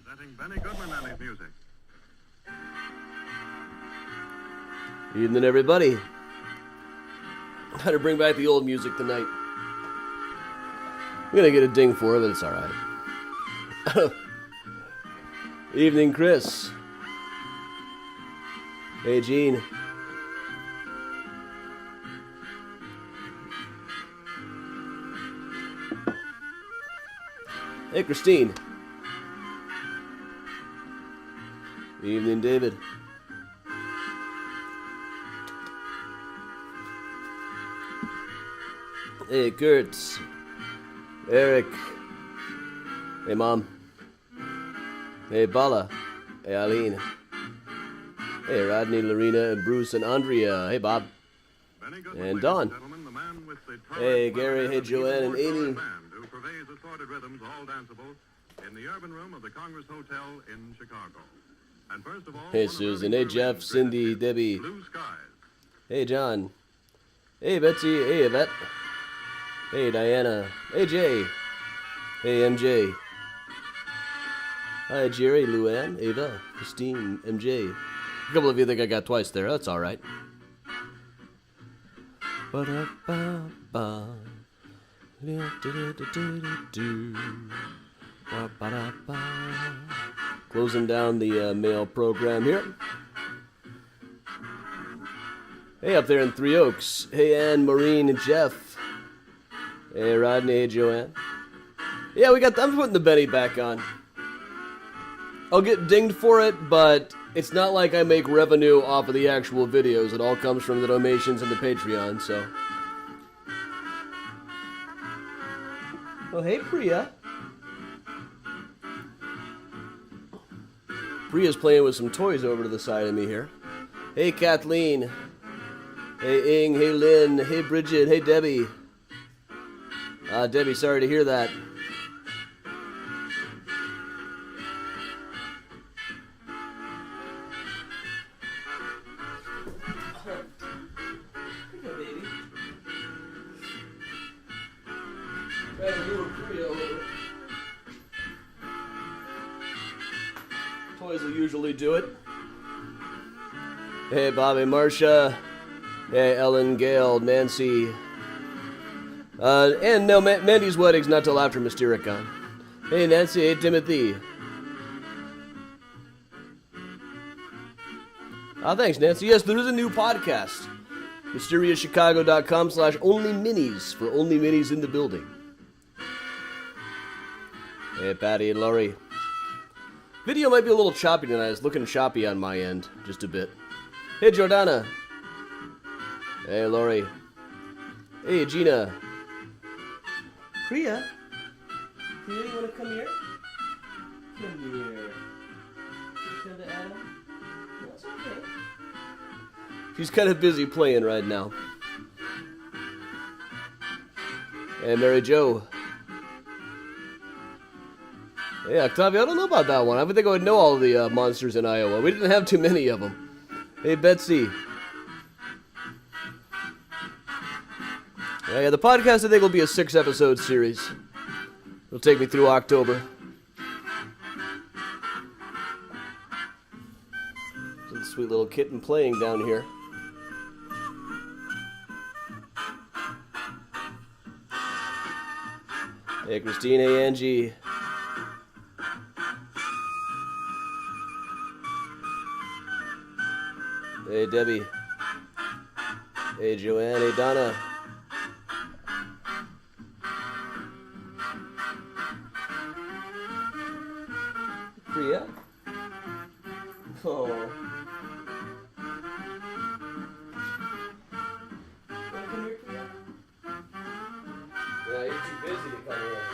Presenting Benny Goodman and his music. Evening, everybody. Got to bring back the old music tonight. I'm gonna get a ding for it, but it's all right. Evening, Chris. Hey, Gene. Hey, Christine. Evening, David. Hey, Kurt. Eric. Hey, Mom. Hey, Bala. Hey, Eileen. Hey, Rodney, Lorena, and Bruce, and Andrea. Hey, Bob. And Don. Hey, Gary. Hey, Joanne, and Amy. Who purveys assorted rhythms, all danceable, in the urban room of the Congress Hotel in Chicago. And first of all, hey, Susan. Hey, Jeff, Cindy, Debbie. Blue Skies. Hey, John. Hey, Betsy. Hey, Yvette. Hey, Diana. Hey, Jay. Hey, MJ. Hi, Jerry, Luann, Ava, Christine, MJ. A couple of you think I got twice there. That's all right. Ba-da-ba-ba. Ba-ba-da-ba. Closing down the mail program here. Hey, up there in Three Oaks. Hey, Ann, Maureen, and Jeff. Hey, Rodney, hey, Joanne. Yeah, I'm putting the Benny back on. I'll get dinged for it, but it's not like I make revenue off of the actual videos. It all comes from the donations and the Patreon, so. Oh, hey, Priya. Priya's playing with some toys over to the side of me here. Hey, Kathleen. Hey, Ing. Hey, Lynn. Hey, Bridget. Hey, Debbie. Debbie, sorry to hear that. Toys will usually do it. Hey, Bobby, Marcia. Hey, Ellen, Gail, Nancy. And no, Mandy's wedding's not till after Mystericon. Hey, Nancy. Hey, Timothy. Thanks, Nancy. Yes, there is a new podcast. MysteriousChicago.com/onlyminis for only minis in the building. Hey, Patty and Laurie. Video might be a little choppy tonight. It's looking choppy on my end, just a bit. Hey, Jordana. Hey, Laurie. Hey, Gina. Priya? Priya, you want to come here? Come here. Come to Adam? That's okay. She's kind of busy playing right now. Hey, Mary Jo. Hey, Octavia, I don't know about that one. I would think I would know all the monsters in Iowa. We didn't have too many of them. Hey, Betsy. Yeah, the podcast, I think, will be a 6-episode series. It'll take me through October. Some sweet little kitten playing down here. Hey, Christine. Hey, Angie. Hey, Debbie. Hey, Joanne. Hey, Donna. Priya? Oh. Wanna come here, Priya? Yeah, you're too busy to come here.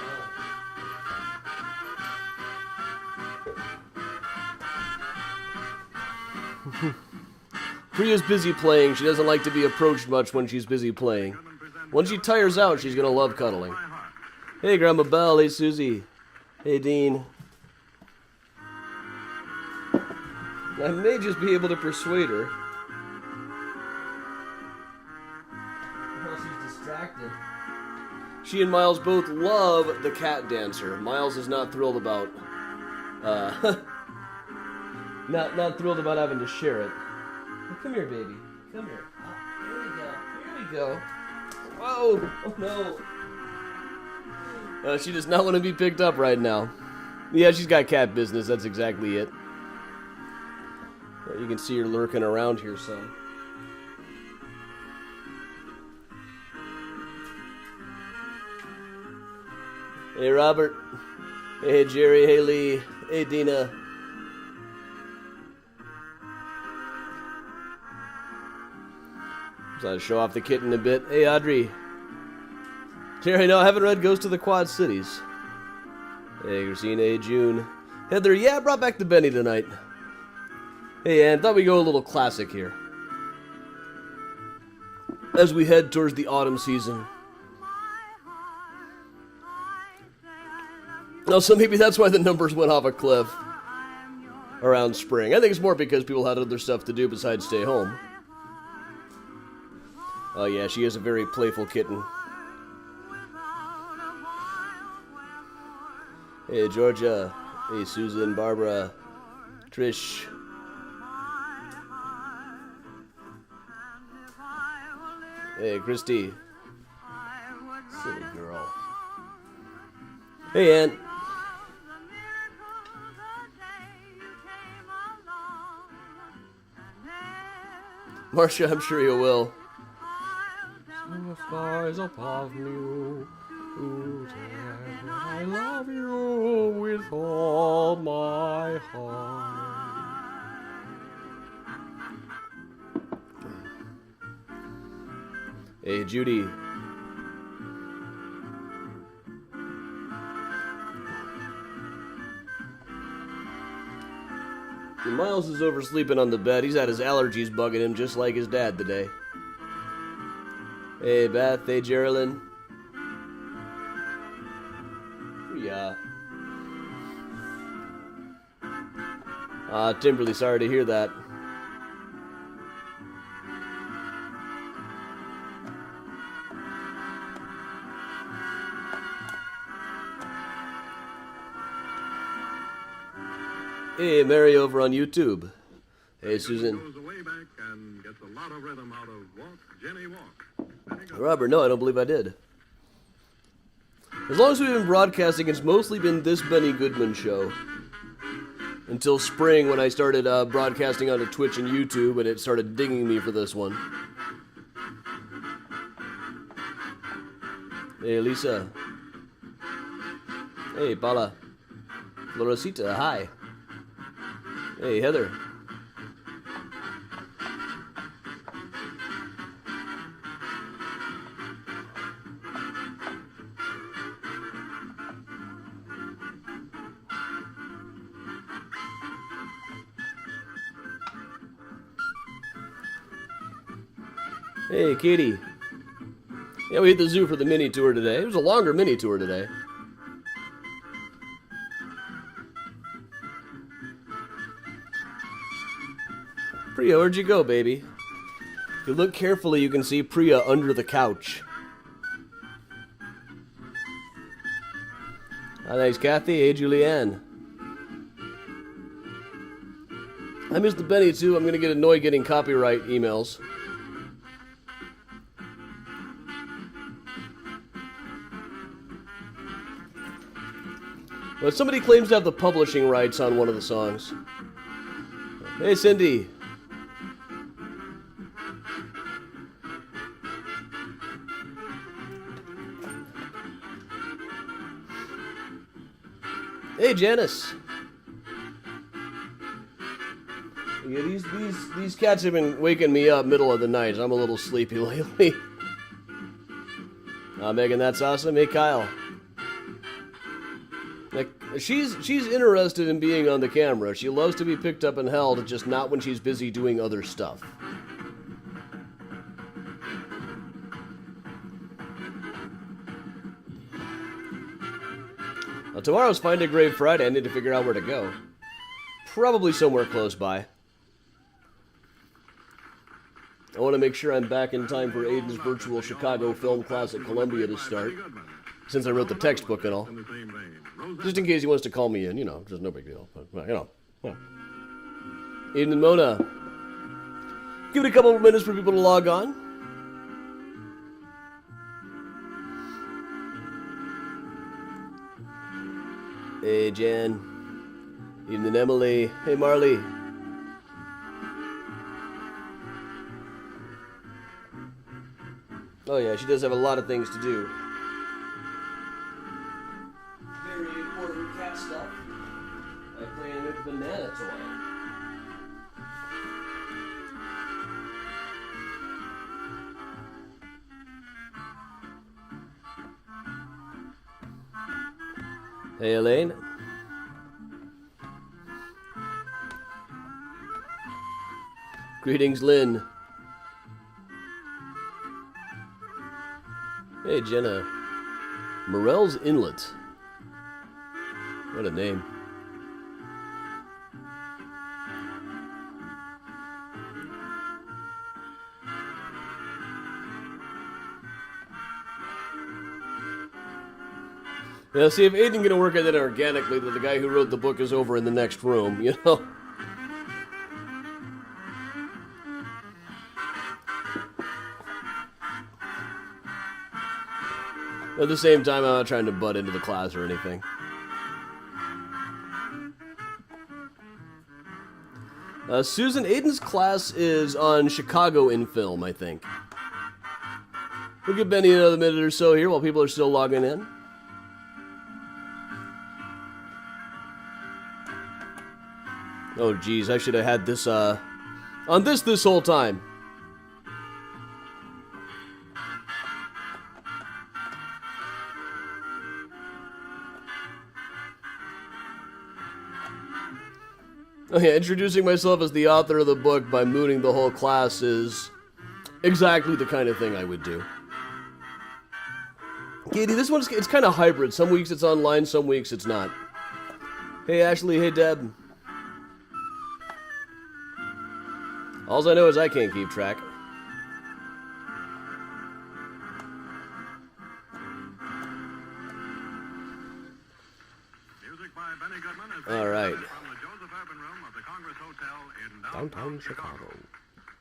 Huh? Priya's busy playing. She doesn't like to be approached much when she's busy playing. Once she tires out, she's gonna love cuddling. Hey, Grandma Belle. Hey, Susie. Hey, Dean. I may just be able to persuade her. Well, she's distracted. She and Miles both love the cat dancer. Miles is not thrilled about Not thrilled about having to share it. Well, come here, baby. Come here. Here we go. Here we go. Whoa! Oh no. She does not want to be picked up right now. Yeah, she's got cat business. That's exactly it. You can see her lurking around here some. Hey, Robert. Hey, Jerry. Hey, Lee. Hey, Dina. So I show off the kitten a bit. Hey, Audrey. Jerry, no, I haven't read Ghost of the Quad Cities. Hey, Christina. Hey, June. Heather, yeah, I brought back the Benny tonight. Hey, Ann, thought we'd go a little classic here. As we head towards the autumn season. No, so maybe that's why the numbers went off a cliff around spring. I think it's more because people had other stuff to do besides stay home. Oh yeah, she is a very playful kitten. Hey, Georgia. Hey, Susan, Barbara, Trish. Hey, Christy. Silly girl. Hey, Ann. Marcia, I'm sure you will. Flies above you, I love you with all my heart. Hey, Judy. Miles is oversleeping on the bed. He's had his allergies bugging him just like his dad today. Hey, Beth. Hey, Geraldine. Yeah. Timberly, sorry to hear that. Hey, Mary over on YouTube. Hey, Susan. Goes way back and gets a lot of rhythm out of Walk, Jenny Walk. Robert, no, I don't believe I did. As long as we've been broadcasting, it's mostly been this Benny Goodman show. Until spring when I started broadcasting onto Twitch and YouTube and it started dinging me for this one. Hey, Lisa. Hey, Paula. Florosita, hi. Hey, Heather. Hey, Katie. Yeah, we hit the zoo for the mini tour today. It was a longer mini tour today. Priya, where'd you go, baby? If you look carefully, you can see Priya under the couch. Hi, thanks, Kathy. Hey, Julianne. I missed the Benny, too. I'm going to get annoyed getting copyright emails. But somebody claims to have the publishing rights on one of the songs. Hey, Cindy. Hey, Janice. Yeah, these cats have been waking me up middle of the night. I'm a little sleepy lately. Megan, that's awesome. Hey, Kyle. Like, she's interested in being on the camera. She loves to be picked up and held, just not when she's busy doing other stuff. Well, tomorrow's Find a Grave Friday. I need to figure out where to go. Probably somewhere close by. I want to make sure I'm back in time for Aiden's virtual Chicago Film Class at Columbia to start. since I wrote the textbook and all. In the same vein, Just in case he wants to call me in, just no big deal. But, Aiden and Mona. Give it a couple of minutes for people to log on. Hey, Jan. Aiden and Emily. Hey, Marley. Oh, yeah, she does have a lot of things to do. Very important cat stuff. Like playing with banana toy. Hey, Elaine. Greetings, Lynn. Hey, Jenna. Morell's Inlet. What a name. Now, see, if Aiden can work at it organically, that the guy who wrote the book is over in the next room, At the same time, I'm not trying to butt into the class or anything. Susan, Aiden's class is on Chicago in film, I think. We'll give Benny another minute or so here while people are still logging in. Oh, geez, I should have had this, on this whole time. Oh yeah, introducing myself as the author of the book by mooning the whole class is exactly the kind of thing I would do. Katie, this one's, it's kind of hybrid. Some weeks it's online, some weeks it's not. Hey, Ashley, hey, Deb. All I know is I can't keep track. Music by Benny Goodman is All right. from the Joseph Urban Room of the Congress Hotel in Downtown Chicago.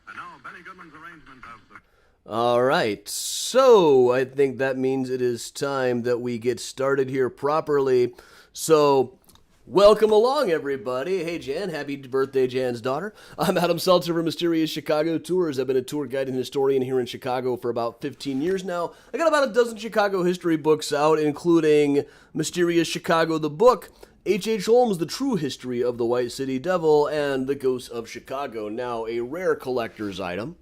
And now Benny Goodman's arrangement of the... All right, so I think that means it is time that we get started here properly. So, welcome along, everybody. Hey, Jan. Happy birthday, Jan's daughter. I'm Adam Seltzer for Mysterious Chicago Tours. I've been a tour guide and historian here in Chicago for about 15 years now. I got about a dozen Chicago history books out, including Mysterious Chicago, the book, H.H. Holmes, The True History of the White City Devil, and The Ghosts of Chicago, now a rare collector's item.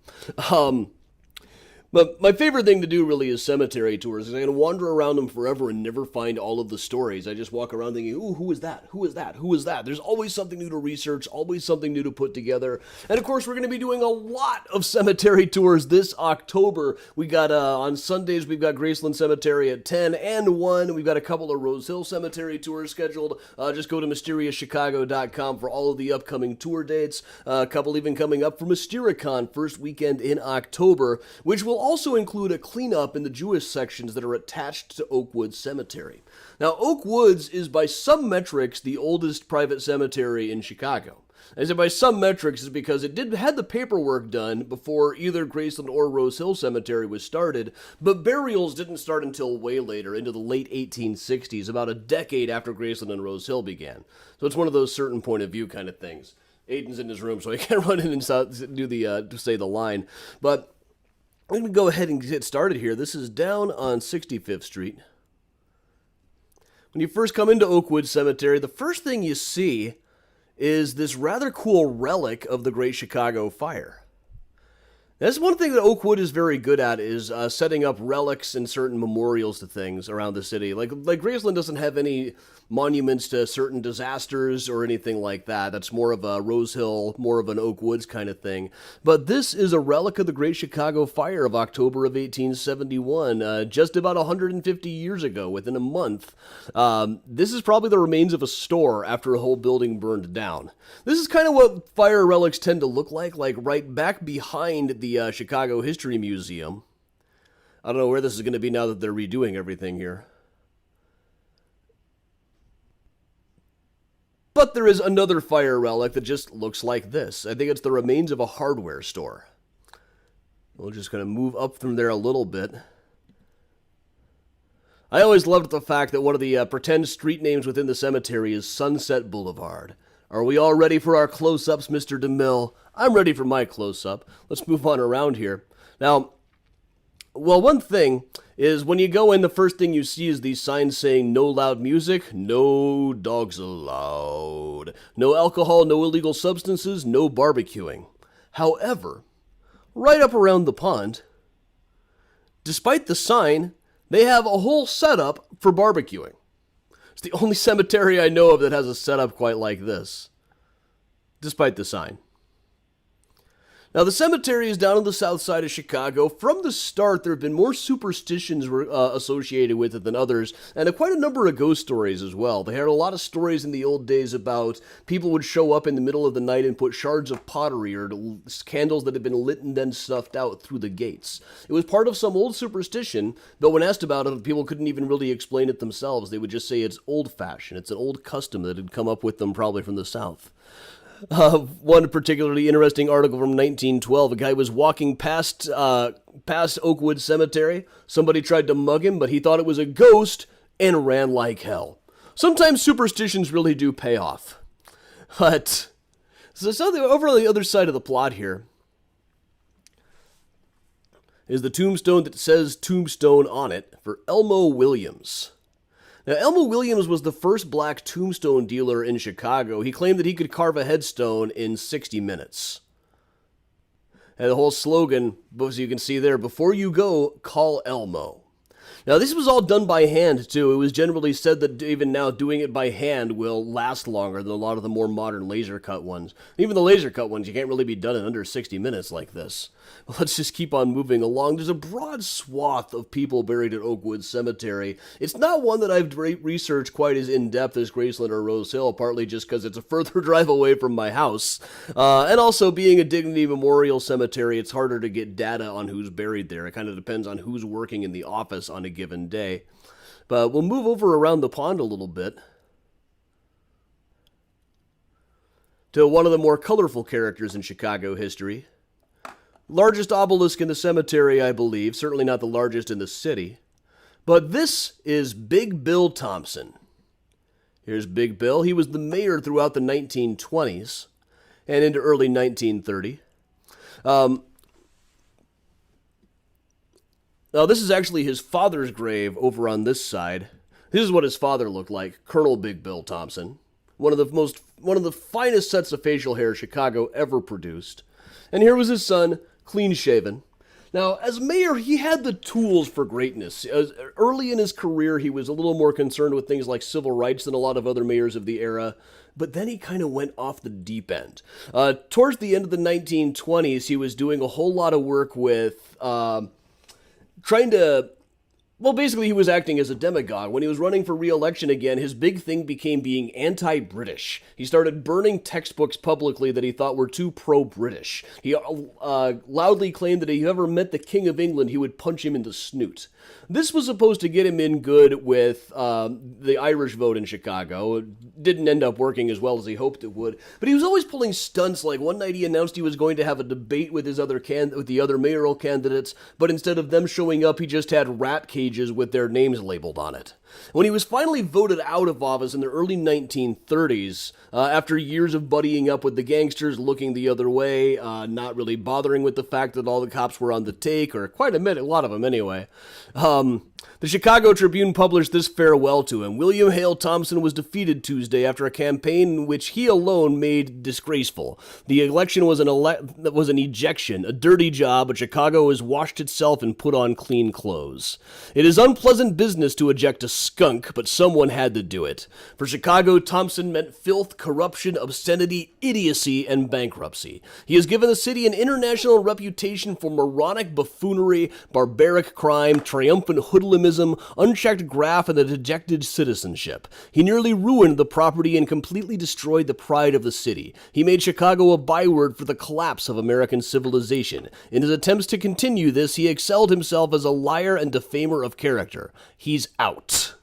But my favorite thing to do really is cemetery tours, because I can wander around them forever and never find all of the stories. I just walk around thinking, ooh, who is that? Who is that? Who is that? There's always something new to research, always something new to put together. And of course, we're going to be doing a lot of cemetery tours this October. We got, on Sundays, we've got Graceland Cemetery at 10 and 1. We've got a couple of Rose Hill Cemetery tours scheduled. Just go to MysteriousChicago.com for all of the upcoming tour dates. A couple even coming up for Mystericon, first weekend in October, which will also include a cleanup in the Jewish sections that are attached to Oakwood Cemetery. Now, Oak Woods is by some metrics the oldest private cemetery in Chicago. I say by some metrics is because it had the paperwork done before either Graceland or Rose Hill Cemetery was started, but burials didn't start until way later, into the late 1860s, about a decade after Graceland and Rose Hill began. So it's one of those certain point of view kind of things. Aiden's in his room, so he can't run in and do to say the line. But I'm going to go ahead and get started here. This is down on 65th Street. When you first come into Oakwood Cemetery, the first thing you see is this rather cool relic of the Great Chicago Fire. That's one thing that Oakwood is very good at, is setting up relics and certain memorials to things around the city. Like Graceland doesn't have any monuments to certain disasters or anything like that. That's more of a Rose Hill, more of an Oak Woods kind of thing. But this is a relic of the Great Chicago Fire of October of 1871, just about 150 years ago, within a month. This is probably the remains of a store after a whole building burned down. This is kind of what fire relics tend to look like right back behind the Chicago History Museum. I don't know where this is going to be now that they're redoing everything here. But there is another fire relic that just looks like this. I think it's the remains of a hardware store. We're just going to move up from there a little bit. I always loved the fact that one of the pretend street names within the cemetery is Sunset Boulevard. Are we all ready for our close-ups, Mr. DeMille? I'm ready for my close-up. Let's move on around here. Now, well, one thing is when you go in, the first thing you see is these signs saying no loud music, no dogs allowed, no alcohol, no illegal substances, no barbecuing. However, right up around the pond, despite the sign, they have a whole setup for barbecuing. It's the only cemetery I know of that has a setup quite like this, despite the sign. Now, the cemetery is down on the south side of Chicago. From the start, there have been more superstitions associated with it than others, and quite a number of ghost stories as well. They had a lot of stories in the old days about people would show up in the middle of the night and put shards of pottery or candles that had been lit and then snuffed out through the gates. It was part of some old superstition, but when asked about it, people couldn't even really explain it themselves. They would just say it's old-fashioned. It's an old custom that had come up with them probably from the south. One particularly interesting article from 1912, a guy was walking past Oakwood Cemetery. Somebody tried to mug him, but he thought it was a ghost and ran like hell. Sometimes superstitions really do pay off. But, so over on the other side of the plot here is the tombstone that says Tombstone on it for Elmo Williams. Now, Elmo Williams was the first black tombstone dealer in Chicago. He claimed that he could carve a headstone in 60 minutes. And the whole slogan, as you can see there, before you go, call Elmo. Now, this was all done by hand, too. It was generally said that even now doing it by hand will last longer than a lot of the more modern laser cut ones. Even the laser cut ones, you can't really be done in under 60 minutes like this. Well, let's just keep on moving along. There's a broad swath of people buried at Oakwood Cemetery. It's not one that I've researched quite as in-depth as Graceland or Rose Hill, partly just because it's a further drive away from my house. And also, being a Dignity Memorial Cemetery, it's harder to get data on who's buried there. It kind of depends on who's working in the office on a given day. But we'll move over around the pond a little bit to one of the more colorful characters in Chicago history. Largest obelisk in the cemetery, I believe. Certainly not the largest in the city. But this is Big Bill Thompson. Here's Big Bill. He was the mayor throughout the 1920s and into early 1930. Now, this is actually his father's grave over on this side. This is what his father looked like, Colonel Big Bill Thompson. One of the finest sets of facial hair Chicago ever produced. And here was his son, clean-shaven. Now, as mayor, he had the tools for greatness. Early in his career, he was a little more concerned with things like civil rights than a lot of other mayors of the era, but then he kind of went off the deep end. Towards the end of the 1920s, he was doing a whole lot of work with basically he was acting as a demagogue. When he was running for re-election again, his big thing became being anti-British. He started burning textbooks publicly that he thought were too pro-British. He loudly claimed that if he ever met the King of England, he would punch him in the snoot. This was supposed to get him in good with the Irish vote in Chicago. It didn't end up working as well as he hoped it would. But he was always pulling stunts. Like one night he announced he was going to have a debate with with the other mayoral candidates, but instead of them showing up, he just had rat cages with their names labeled on it. When he was finally voted out of office in the early 1930s, after years of buddying up with the gangsters, looking the other way, not really bothering with the fact that all the cops were on the take, or quite a lot of them anyway, the Chicago Tribune published this farewell to him. William Hale Thompson was defeated Tuesday after a campaign in which he alone made disgraceful. The election was an ejection, a dirty job, but Chicago has washed itself and put on clean clothes. It is unpleasant business to eject a skunk, but someone had to do it. For Chicago, Thompson meant filth, corruption, obscenity, idiocy, and bankruptcy. He has given the city an international reputation for moronic buffoonery, barbaric crime, triumphant hoodlumism, unchecked graft, and a dejected citizenship. He nearly ruined the property and completely destroyed the pride of the city. He made Chicago a byword for the collapse of American civilization. In his attempts to continue this, he excelled himself as a liar and defamer of character. He's out.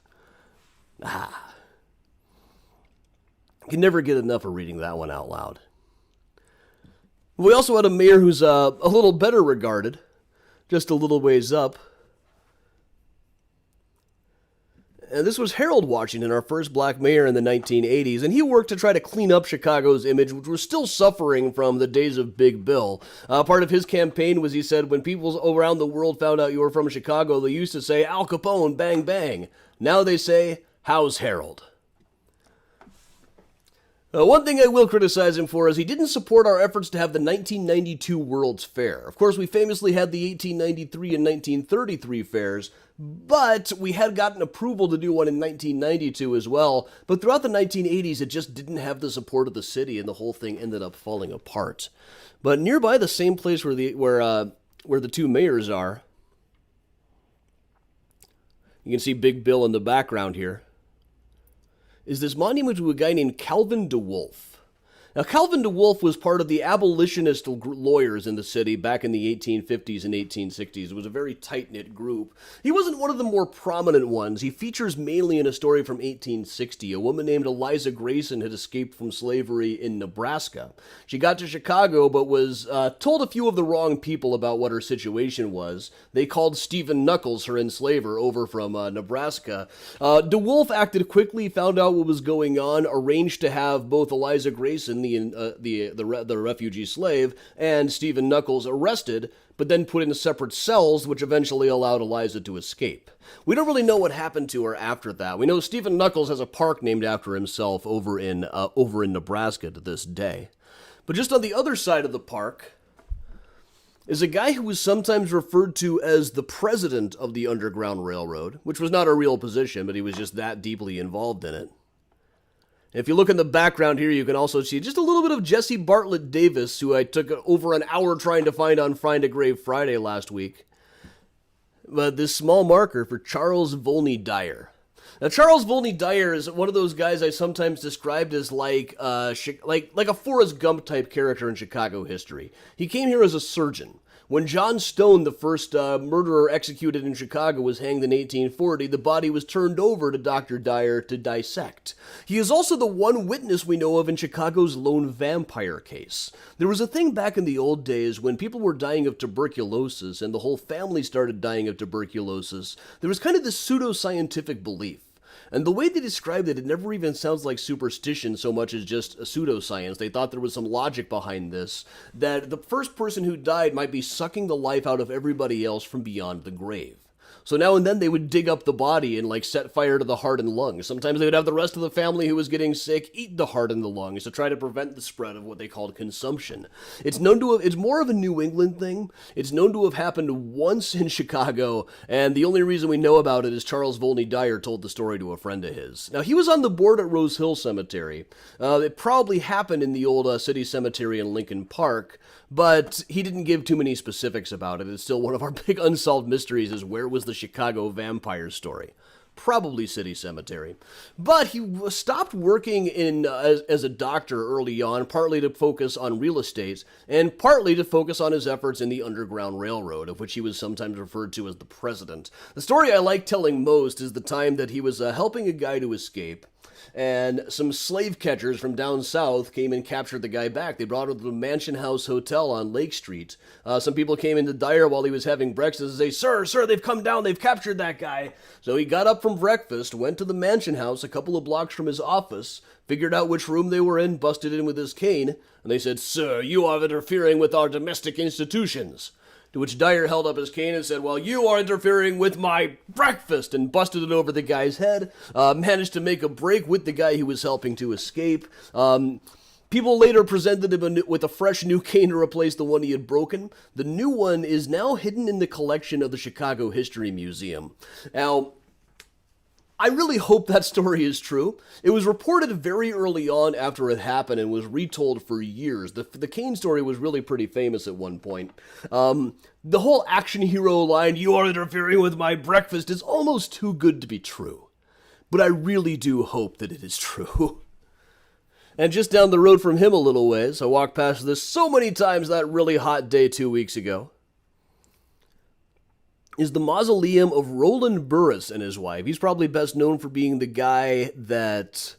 Can never get enough of reading that one out loud. We also had a mayor who's a little better regarded, just a little ways up. And this was Harold Washington, our first black mayor in the 1980s, and he worked to try to clean up Chicago's image, which was still suffering from the days of Big Bill. Part of his campaign was, he said, when people around the world found out you were from Chicago, they used to say, Al Capone, bang, bang. Now they say, how's Harold? One thing I will criticize him for is he didn't support our efforts to have the 1992 World's Fair. Of course, we famously had the 1893 and 1933 fairs, but we had gotten approval to do one in 1992 as well. But throughout the 1980s, it just didn't have the support of the city, and the whole thing ended up falling apart. But nearby the same place where the two mayors are, you can see Big Bill in the background here, is this monument to a guy named Calvin DeWolf. Now, Calvin DeWolf was part of the abolitionist lawyers in the city back in the 1850s and 1860s. It was a very tight-knit group. He wasn't one of the more prominent ones. He features mainly in a story from 1860. A woman named Eliza Grayson had escaped from slavery in Nebraska. She got to Chicago, but was told a few of the wrong people about what her situation was. They called Stephen Knuckles, her enslaver, over from Nebraska. DeWolf acted quickly, found out what was going on, arranged to have both Eliza Grayson, the refugee slave, and Stephen Knuckles arrested, but then put in separate cells, which eventually allowed Eliza to escape. We don't really know what happened to her after that. We know Stephen Knuckles has a park named after himself over in Nebraska to this day. But just on the other side of the park is a guy who was sometimes referred to as the president of the Underground Railroad, which was not a real position, but he was just that deeply involved in it. If you look in the background here, you can also see just a little bit of Jesse Bartlett Davis, who I took over an hour trying to find on Find a Grave Friday last week. But this small marker for Charles Volney Dyer. Now, Charles Volney Dyer is one of those guys I sometimes described as like a Forrest Gump type character in Chicago history. He came here as a surgeon. When John Stone, the first murderer executed in Chicago, was hanged in 1840, the body was turned over to Dr. Dyer to dissect. He is also the one witness we know of in Chicago's lone vampire case. There was a thing back in the old days when people were dying of tuberculosis and the whole family started dying of tuberculosis. There was kind of this pseudo-scientific belief. And the way they described it, it never even sounds like superstition so much as just a pseudoscience. They thought there was some logic behind this, that the first person who died might be sucking the life out of everybody else from beyond the grave. So now and then they would dig up the body and set fire to the heart and lungs. Sometimes they would have the rest of the family who was getting sick eat the heart and the lungs to try to prevent the spread of what they called consumption. It's more of a New England thing. It's known to have happened once in Chicago, and the only reason we know about it is Charles Volney Dyer told the story to a friend of his. Now, he was on the board at Rose Hill Cemetery. It probably happened in the old city cemetery in Lincoln Park, but he didn't give too many specifics about it. It's still one of our big unsolved mysteries is where was the Chicago vampire story? Probably City Cemetery. But he stopped working as a doctor early on, partly to focus on real estate, and partly to focus on his efforts in the Underground Railroad, of which he was sometimes referred to as the president. The story I like telling most is the time that he was helping a guy to escape, and some slave catchers from down south came and captured the guy back. They brought him to the Mansion House Hotel on Lake Street. Some people came into Dyer while he was having breakfast and say, Sir, they've come down, they've captured that guy. So he got up from breakfast, went to the Mansion House a couple of blocks from his office, figured out which room they were in, busted in with his cane, and they said, Sir, you are interfering with our domestic institutions. To which Dyer held up his cane and said, well, you are interfering with my breakfast, and busted it over the guy's head, managed to make a break with the guy he was helping to escape. People later presented him with a fresh new cane to replace the one he had broken. The new one is now hidden in the collection of the Chicago History Museum. Now, I really hope that story is true. It was reported very early on after it happened and was retold for years. The cane story was really pretty famous at one point. The whole action hero line, you are interfering with my breakfast, is almost too good to be true. But I really do hope that it is true. And just down the road from him a little ways, I walked past this so many times that really hot day 2 weeks ago, is the mausoleum of Roland Burris and his wife. He's probably best known for being the guy that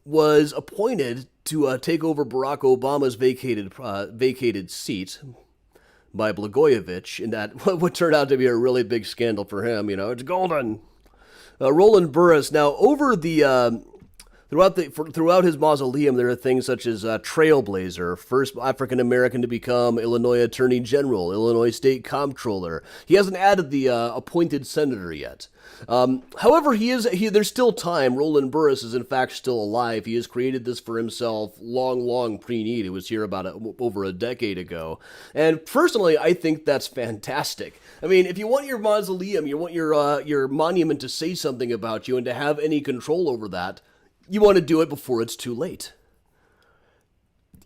was appointed to take over Barack Obama's vacated seat by Blagojevich in that what turned out to be a really big scandal for him. You know, it's golden. Roland Burris. Now, over the throughout his mausoleum, there are things such as Trailblazer, first African American to become Illinois Attorney General, Illinois State Comptroller. He hasn't added the appointed senator yet. However, there's still time. Roland Burris is in fact still alive. He has created this for himself long pre-need. It was here about over a decade ago. And personally, I think that's fantastic. I mean, if you want your mausoleum, you want your monument to say something about you and to have any control over that, you want to do it before it's too late.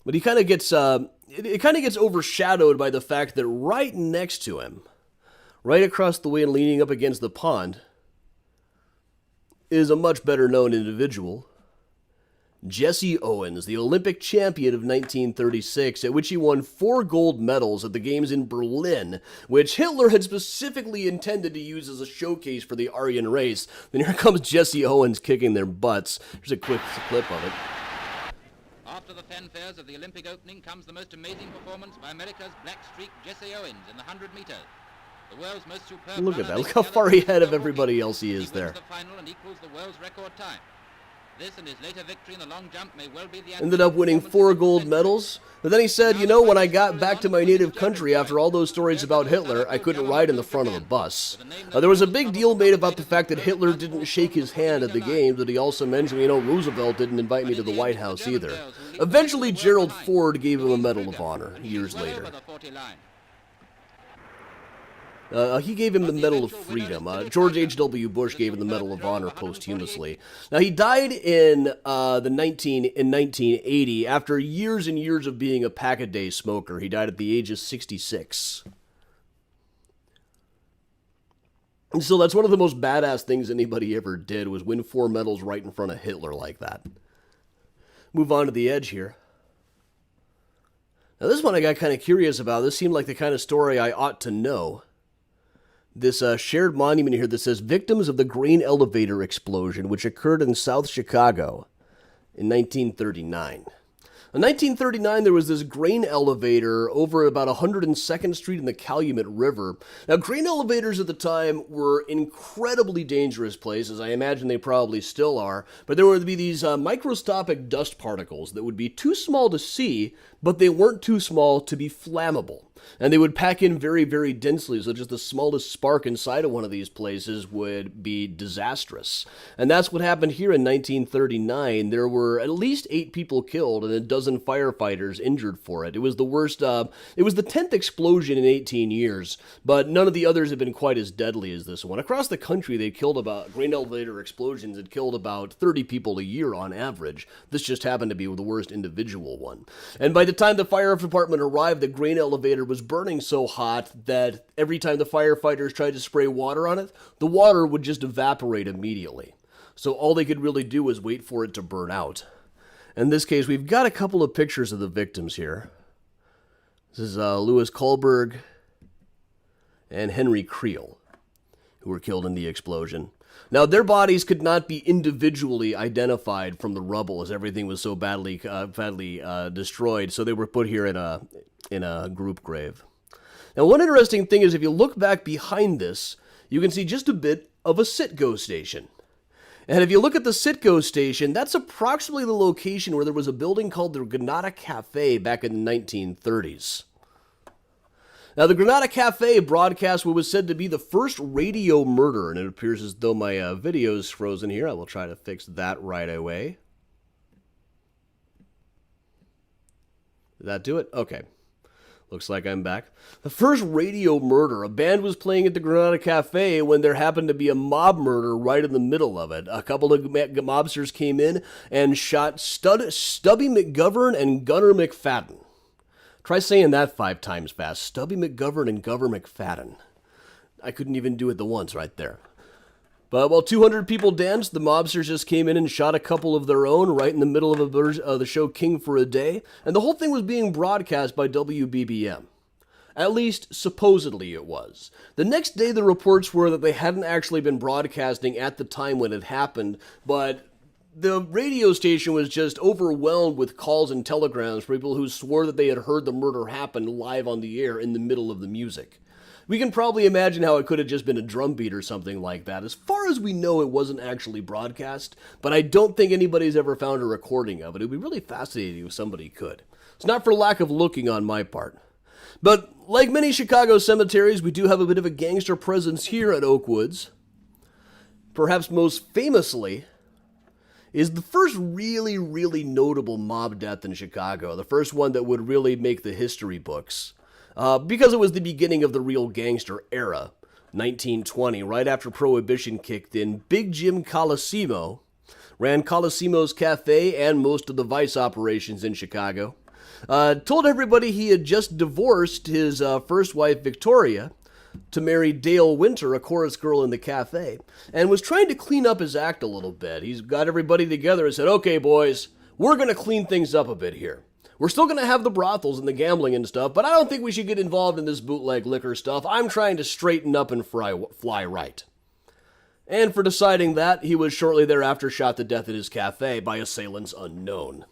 But he kind of gets it kind of gets overshadowed by the fact that right next to him, right across the way and leaning up against the pond, is a much better known individual, Jesse Owens, the Olympic champion of 1936, at which he won 4 gold medals at the Games in Berlin, which Hitler had specifically intended to use as a showcase for the Aryan race. Then here comes Jesse Owens kicking their butts. Here's a quick clip of it. After the fanfares of the Olympic opening comes the most amazing performance by America's black streak Jesse Owens in the 100 meters. The world's most superb Look at that. Look how far ahead of everybody else he is there. The final and equals the world's record time. This and his later victory in the long jump may well be the ended up winning 4 gold medals. But then he said, you know, when I got back to my native country after all those stories about Hitler, I couldn't ride in the front of the bus. There was a big deal made about the fact that Hitler didn't shake his hand at the games, but he also mentioned, you know, Roosevelt didn't invite me to the White House either. Eventually, Gerald Ford gave him a Medal of Honor years later. He gave him the Medal of Freedom. George H.W. Bush gave him the Medal of Honor posthumously. Now, he died in 1980 after years and years of being a pack-a-day smoker. He died at the age of 66. And so that's one of the most badass things anybody ever did, was win 4 medals right in front of Hitler like that. Move on to the edge here. Now, this one I got kind of curious about. This seemed like the kind of story I ought to know. This shared monument here that says victims of the grain elevator explosion, which occurred in South Chicago in 1939. In 1939, there was this grain elevator over about 102nd Street in the Calumet River. Now, grain elevators at the time were incredibly dangerous places. I imagine they probably still are. But there would be these microscopic dust particles that would be too small to see, but they weren't too small to be flammable. And they would pack in very, very densely, so just the smallest spark inside of one of these places would be disastrous. And that's what happened here in 1939. There were at least 8 people killed and a dozen firefighters injured for it. It was the worst, it was the 10th explosion in 18 years, but none of the others have been quite as deadly as this one. Across the country, grain elevator explosions had killed about 30 people a year on average. This just happened to be the worst individual one. And by the time the fire department arrived, the grain elevator was burning so hot that every time the firefighters tried to spray water on it, the water would just evaporate immediately. So all they could really do was wait for it to burn out. In this case, we've got a couple of pictures of the victims here. This is Louis Kohlberg and Henry Creel, who were killed in the explosion. Now, their bodies could not be individually identified from the rubble, as everything was so badly destroyed, so they were put here in a group grave. Now, one interesting thing is, if you look back behind this, you can see just a bit of a Citgo station. And if you look at the Citgo station, that's approximately the location where there was a building called the Granada Cafe back in the 1930s. Now, the Granada Cafe broadcast what was said to be the first radio murder, and it appears as though my video is frozen here. I will try to fix that right away. Did that do it? Okay. Looks like I'm back. The first radio murder. A band was playing at the Granada Cafe when there happened to be a mob murder right in the middle of it. A couple of mobsters came in and shot Stubby McGovern and Gunner McFadden. Try saying that 5 times fast. Stubby McGovern and Gunner McFadden. I couldn't even do it the once right there. But while 200 people danced, the mobsters just came in and shot a couple of their own right in the middle of the show King for a Day. And the whole thing was being broadcast by WBBM. At least, supposedly it was. The next day, the reports were that they hadn't actually been broadcasting at the time when it happened, but the radio station was just overwhelmed with calls and telegrams from people who swore that they had heard the murder happen live on the air in the middle of the music. We can probably imagine how it could have just been a drum beat or something like that. As far as we know, it wasn't actually broadcast, but I don't think anybody's ever found a recording of it. It would be really fascinating if somebody could. It's not for lack of looking on my part. But like many Chicago cemeteries, we do have a bit of a gangster presence here at Oakwoods. Perhaps most famously is the first really, really notable mob death in Chicago. The first one that would really make the history books. Because it was the beginning of the real gangster era, 1920, right after Prohibition kicked in, Big Jim Colosimo ran Colosimo's Cafe and most of the vice operations in Chicago. Told everybody he had just divorced his first wife, Victoria, to marry Dale Winter, a chorus girl in the cafe, and was trying to clean up his act a little bit. He's got everybody together and said, okay, boys, we're going to clean things up a bit here. We're still going to have the brothels and the gambling and stuff, but I don't think we should get involved in this bootleg liquor stuff. I'm trying to straighten up and fly right. And for deciding that, he was shortly thereafter shot to death at his cafe by assailants unknown.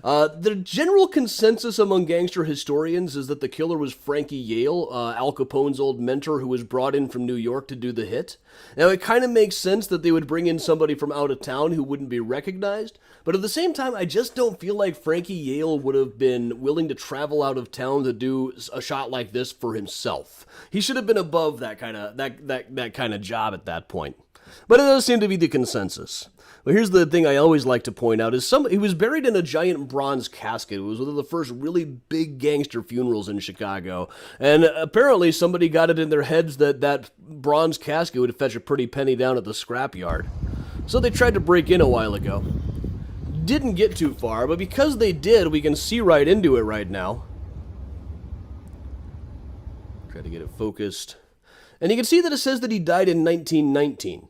The general consensus among gangster historians is that the killer was Frankie Yale, Al Capone's old mentor who was brought in from New York to do the hit. Now, it kind of makes sense that they would bring in somebody from out of town who wouldn't be recognized, but at the same time, I just don't feel like Frankie Yale would have been willing to travel out of town to do a shot like this for himself. He should have been above that kind of job at that point. But it does seem to be the consensus. But here's the thing I always like to point out is he was buried in a giant bronze casket. It was one of the first really big gangster funerals in Chicago. And apparently somebody got it in their heads that bronze casket would fetch a pretty penny down at the scrapyard. So they tried to break in a while ago. Didn't get too far, but because they did, we can see right into it right now. Try to get it focused. And you can see that it says that he died in 1919.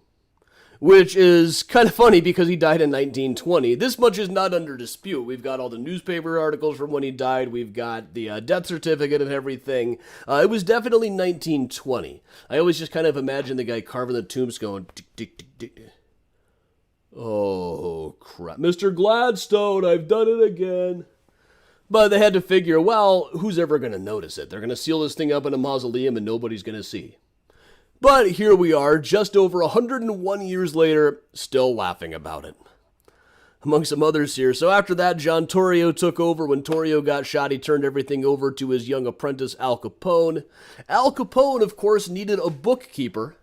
Which is kind of funny because he died in 1920. This much is not under dispute. We've got all the newspaper articles from when he died. We've got the death certificate and everything. It was definitely 1920. I always just kind of imagine the guy carving the tombstone. Tick, tick, tick, tick. Oh, crap. Mr. Gladstone, I've done it again. But they had to figure, well, who's ever going to notice it? They're going to seal this thing up in a mausoleum and nobody's going to see. But here we are, just over 101 years later, still laughing about it. Among some others here. So after that, John Torrio took over. When Torrio got shot, he turned everything over to his young apprentice, Al Capone. Al Capone, of course, needed a bookkeeper.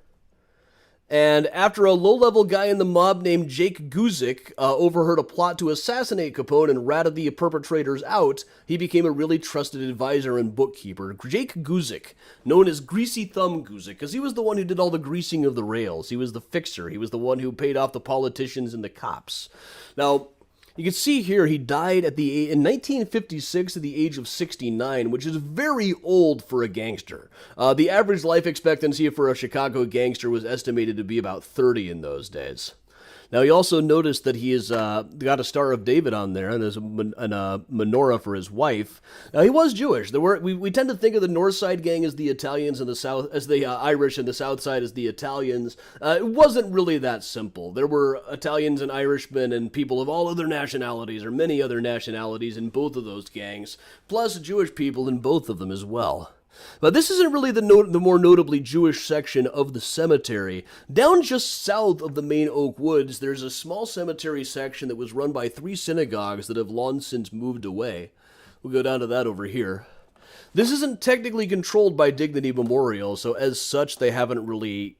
And after a low-level guy in the mob named Jake Guzik overheard a plot to assassinate Capone and ratted the perpetrators out, he became a really trusted advisor and bookkeeper. Jake Guzik, known as Greasy Thumb Guzik, because he was the one who did all the greasing of the rails. He was the fixer. He was the one who paid off the politicians and the cops. Now, you can see here he died in 1956 at the age of 69, which is very old for a gangster. The average life expectancy for a Chicago gangster was estimated to be about 30 in those days. Now, you also notice that he has got a Star of David on there, and there's a menorah for his wife. Now, he was Jewish. We tend to think of the North Side gang as the Italians and the South as the Irish, and the South Side as the Italians. It wasn't really that simple. There were Italians and Irishmen and people of all other nationalities, or many other nationalities, in both of those gangs, plus Jewish people in both of them as well. But this isn't really the more notably Jewish section of the cemetery. Down just south of the main Oak Woods, there's a small cemetery section that was run by 3 synagogues that have long since moved away. We'll go down to that over here. This isn't technically controlled by Dignity Memorial, so as such, they haven't really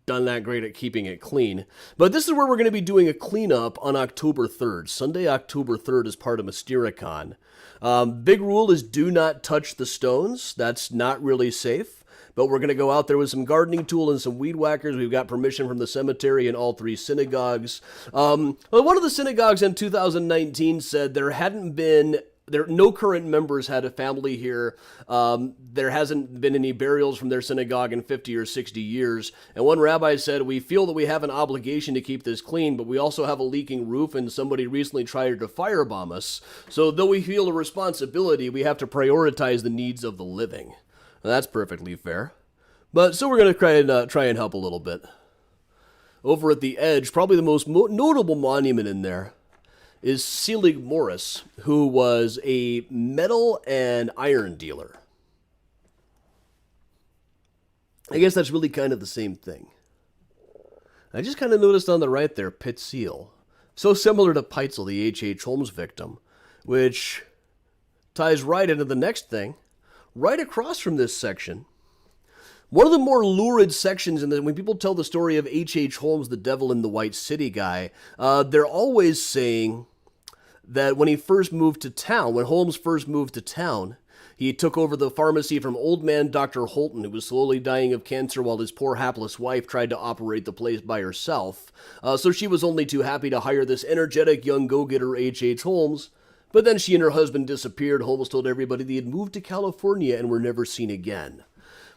done that great at keeping it clean. But this is where we're going to be doing a cleanup on October 3rd. Sunday, October 3rd is part of Mystericon. Big rule is do not touch the stones. That's not really safe. But we're going to go out there with some gardening tool and some weed whackers. We've got permission from the cemetery and all 3 synagogues. One of the synagogues in 2019 said no current members had a family here. There hasn't been any burials from their synagogue in 50 or 60 years. And one rabbi said, we feel that we have an obligation to keep this clean, but we also have a leaking roof and somebody recently tried to firebomb us. So though we feel a responsibility, we have to prioritize the needs of the living. Now, that's perfectly fair. So we're going to try and help a little bit. over at the edge, probably the most notable monument in there is Selig Morris, who was a metal and iron dealer. I guess that's really kind of the same thing. I just kind of noticed on the right there, Pitt Seal. So similar to Peitzel, the H.H. Holmes victim, which ties right into the next thing. Right across from this section, one of the more lurid sections, when people tell the story of H.H. Holmes, the Devil in the White City guy, they're always saying that when he first moved to town, when Holmes first moved to town, he took over the pharmacy from old man Dr. Holton, who was slowly dying of cancer while his poor hapless wife tried to operate the place by herself. So she was only too happy to hire this energetic young go-getter H.H. Holmes. But then she and her husband disappeared. Holmes told everybody they had moved to California and were never seen again.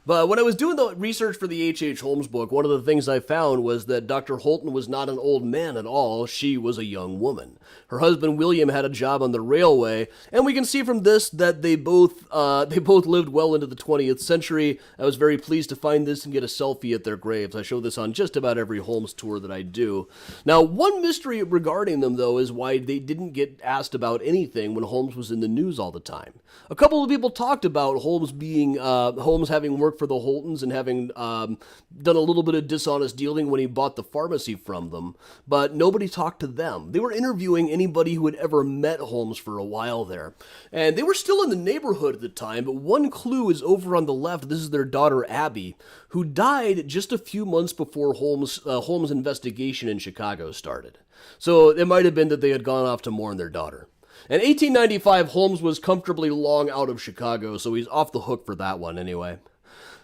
But when I was doing the research for the H.H. Holmes book, one of the things I found was that Dr. Holton was not an old man at all. She was a young woman. Her husband William had a job on the railway, and we can see from this that they both lived well into the 20th century. I was very pleased to find this and get a selfie at their graves. I show this on just about every Holmes tour that I do. Now, one mystery regarding them, though, is why they didn't get asked about anything when Holmes was in the news all the time. A couple of people talked about Holmes having worked for the Holtons and having done a little bit of dishonest dealing when he bought the pharmacy from them, but nobody talked to them. They were interviewing anybody who had ever met Holmes for a while there, and they were still in the neighborhood at the time, but one clue is over on the left. This is their daughter Abby, who died just a few months before Holmes' investigation in Chicago started. So it might have been that they had gone off to mourn their daughter. In 1895, Holmes was comfortably long out of Chicago, so he's off the hook for that one anyway.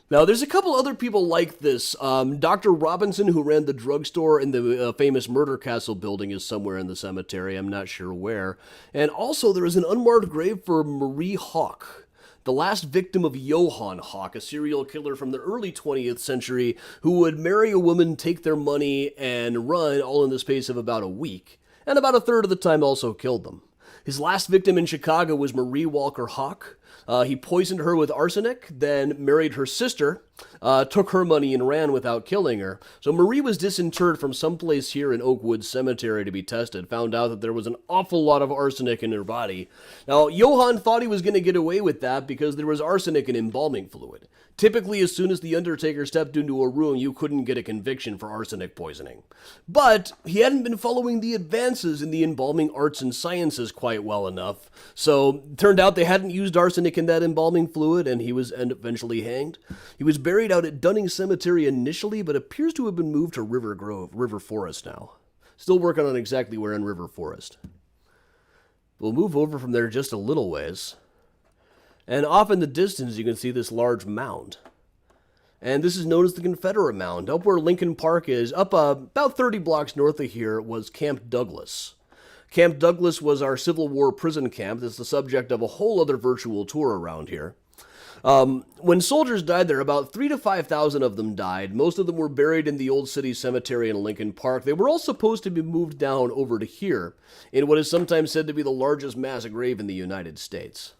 Now, there's a couple other people like this. Dr. Robinson, who ran the drugstore in the famous Murder Castle building, is somewhere in the cemetery. I'm not sure where. And also, there is an unmarked grave for Marie Hawk, the last victim of Johann Hawk, a serial killer from the early 20th century who would marry a woman, take their money, and run all in the space of about a week. And about a third of the time also killed them. His last victim in Chicago was Marie Walker Hawk. He poisoned her with arsenic, then married her sister, took her money and ran without killing her. So Marie was disinterred from someplace here in Oakwood Cemetery to be tested, found out that there was an awful lot of arsenic in her body. Now, Johann thought he was going to get away with that because there was arsenic in embalming fluid. Typically, as soon as the undertaker stepped into a room, you couldn't get a conviction for arsenic poisoning. But he hadn't been following the advances in the embalming arts and sciences quite well enough. So, it turned out they hadn't used arsenic in that embalming fluid, and he was eventually hanged. He was buried out at Dunning Cemetery initially, but appears to have been moved to River Forest now. Still working on exactly where in River Forest. We'll move over from there just a little ways. And off in the distance, you can see this large mound. And this is known as the Confederate Mound. Up where Lincoln Park is, up about 30 blocks north of here, was Camp Douglas. Camp Douglas was our Civil War prison camp. That's the subject of a whole other virtual tour around here. When soldiers died there, about 3,000 to 5,000 of them died. Most of them were buried in the Old City Cemetery in Lincoln Park. They were all supposed to be moved down over to here, in what is sometimes said to be the largest mass grave in the United States.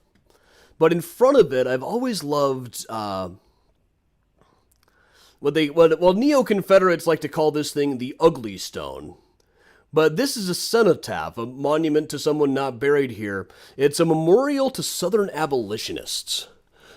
But in front of it, I've always loved neo-Confederates like to call this thing the Ugly Stone. But this is a cenotaph, a monument to someone not buried here. It's a memorial to Southern abolitionists.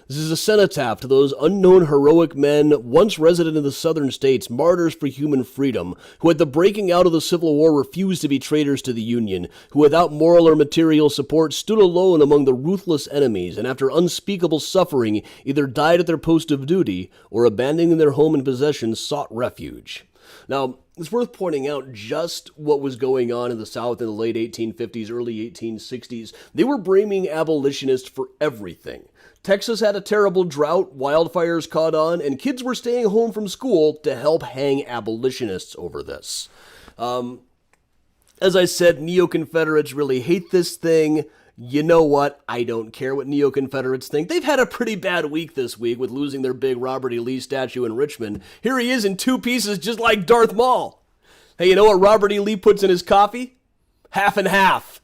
This is a cenotaph to those unknown heroic men, once resident in the southern states, martyrs for human freedom, who at the breaking out of the Civil War refused to be traitors to the Union, who without moral or material support stood alone among the ruthless enemies, and after unspeakable suffering either died at their post of duty, or abandoning their home and possessions sought refuge. Now, it's worth pointing out just what was going on in the South in the late 1850s, early 1860s. They were blaming abolitionists for everything. Texas had a terrible drought, wildfires caught on, and kids were staying home from school to help hang abolitionists over this. As I said, neo-Confederates really hate this thing. You know what? I don't care what neo-Confederates think. They've had a pretty bad week this week with losing their big Robert E. Lee statue in Richmond. Here he is in two pieces just like Darth Maul. Hey, you know what Robert E. Lee puts in his coffee? Half and half.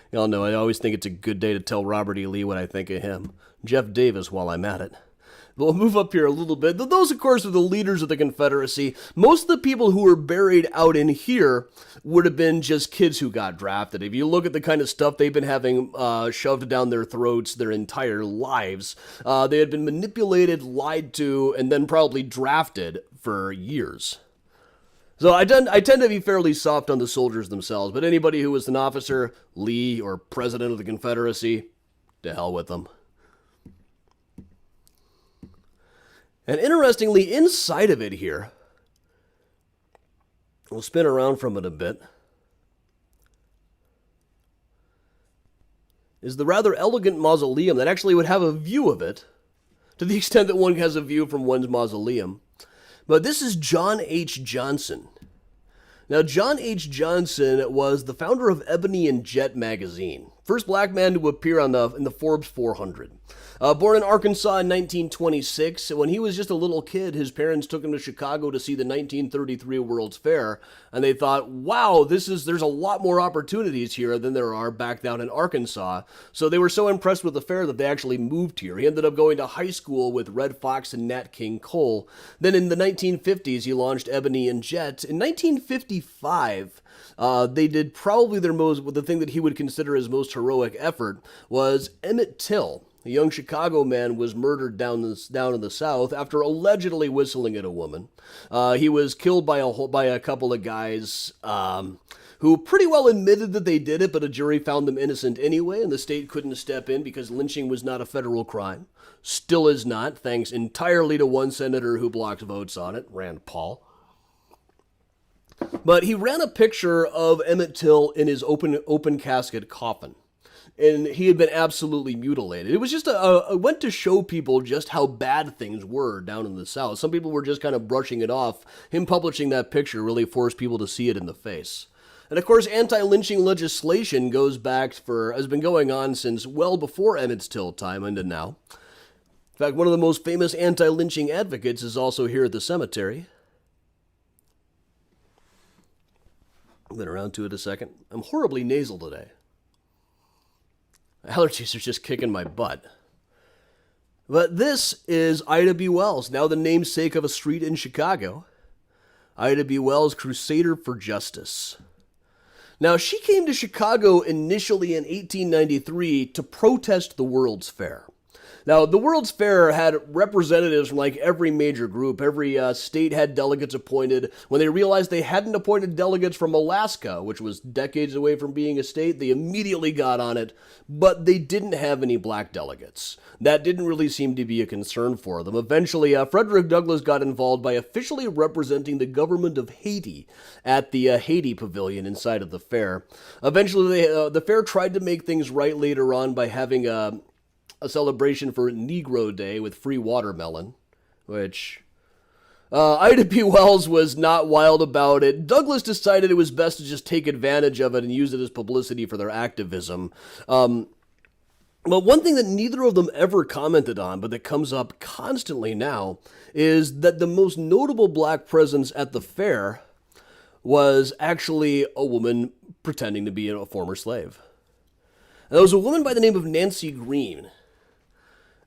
Y'all know I always think it's a good day to tell Robert E. Lee what I think of him. Jeff Davis while I'm at it. We'll move up here a little bit. Those, of course, are the leaders of the Confederacy. Most of the people who were buried out in here would have been just kids who got drafted. If you look at the kind of stuff they've been having shoved down their throats their entire lives, they had been manipulated, lied to, and then probably drafted for years. So I tend to be fairly soft on the soldiers themselves, but anybody who was an officer, Lee, or president of the Confederacy, to hell with them. And interestingly, inside of it here, we'll spin around from it a bit, is the rather elegant mausoleum that actually would have a view of it, to the extent that one has a view from one's mausoleum. But this is John H. Johnson. Now, John H. Johnson was the founder of Ebony and Jet magazine, first black man to appear in the Forbes 400. Born in Arkansas in 1926, when he was just a little kid, his parents took him to Chicago to see the 1933 World's Fair, and they thought, wow, there's a lot more opportunities here than there are back down in Arkansas. So they were so impressed with the fair that they actually moved here. He ended up going to high school with Red Fox and Nat King Cole. Then in the 1950s, he launched Ebony and Jet. In 1955, they did probably the thing that he would consider his most heroic effort was Emmett Till. A young Chicago man was murdered down in the South after allegedly whistling at a woman. He was killed by a couple of guys who pretty well admitted that they did it, but a jury found them innocent anyway, and the state couldn't step in because lynching was not a federal crime. Still is not, thanks entirely to one senator who blocked votes on it, Rand Paul. But he ran a picture of Emmett Till in his open casket coffin. And he had been absolutely mutilated. It was just went to show people just how bad things were down in the South. Some people were just kind of brushing it off. Him publishing that picture really forced people to see it in the face. And of course, anti-lynching legislation has been going on since well before Emmett Till time into now. In fact, one of the most famous anti-lynching advocates is also here at the cemetery. I've been around to it a second. I'm horribly nasal today. Allergies are just kicking my butt. But this is Ida B. Wells, now the namesake of a street in Chicago. Ida B. Wells, Crusader for Justice. Now, she came to Chicago initially in 1893 to protest the World's Fair. Now, the World's Fair had representatives from like every major group. Every state had delegates appointed. When they realized they hadn't appointed delegates from Alaska, which was decades away from being a state, they immediately got on it. But they didn't have any black delegates. That didn't really seem to be a concern for them. Eventually, Frederick Douglass got involved by officially representing the government of Haiti at the Haiti Pavilion inside of the fair. Eventually, the fair tried to make things right later on by having a celebration for Negro Day with free watermelon, which Ida B. Wells was not wild about it. Douglas decided it was best to just take advantage of it and use it as publicity for their activism. But one thing that neither of them ever commented on, but that comes up constantly now, is that the most notable black presence at the fair was actually a woman pretending to be a former slave. And there was a woman by the name of Nancy Green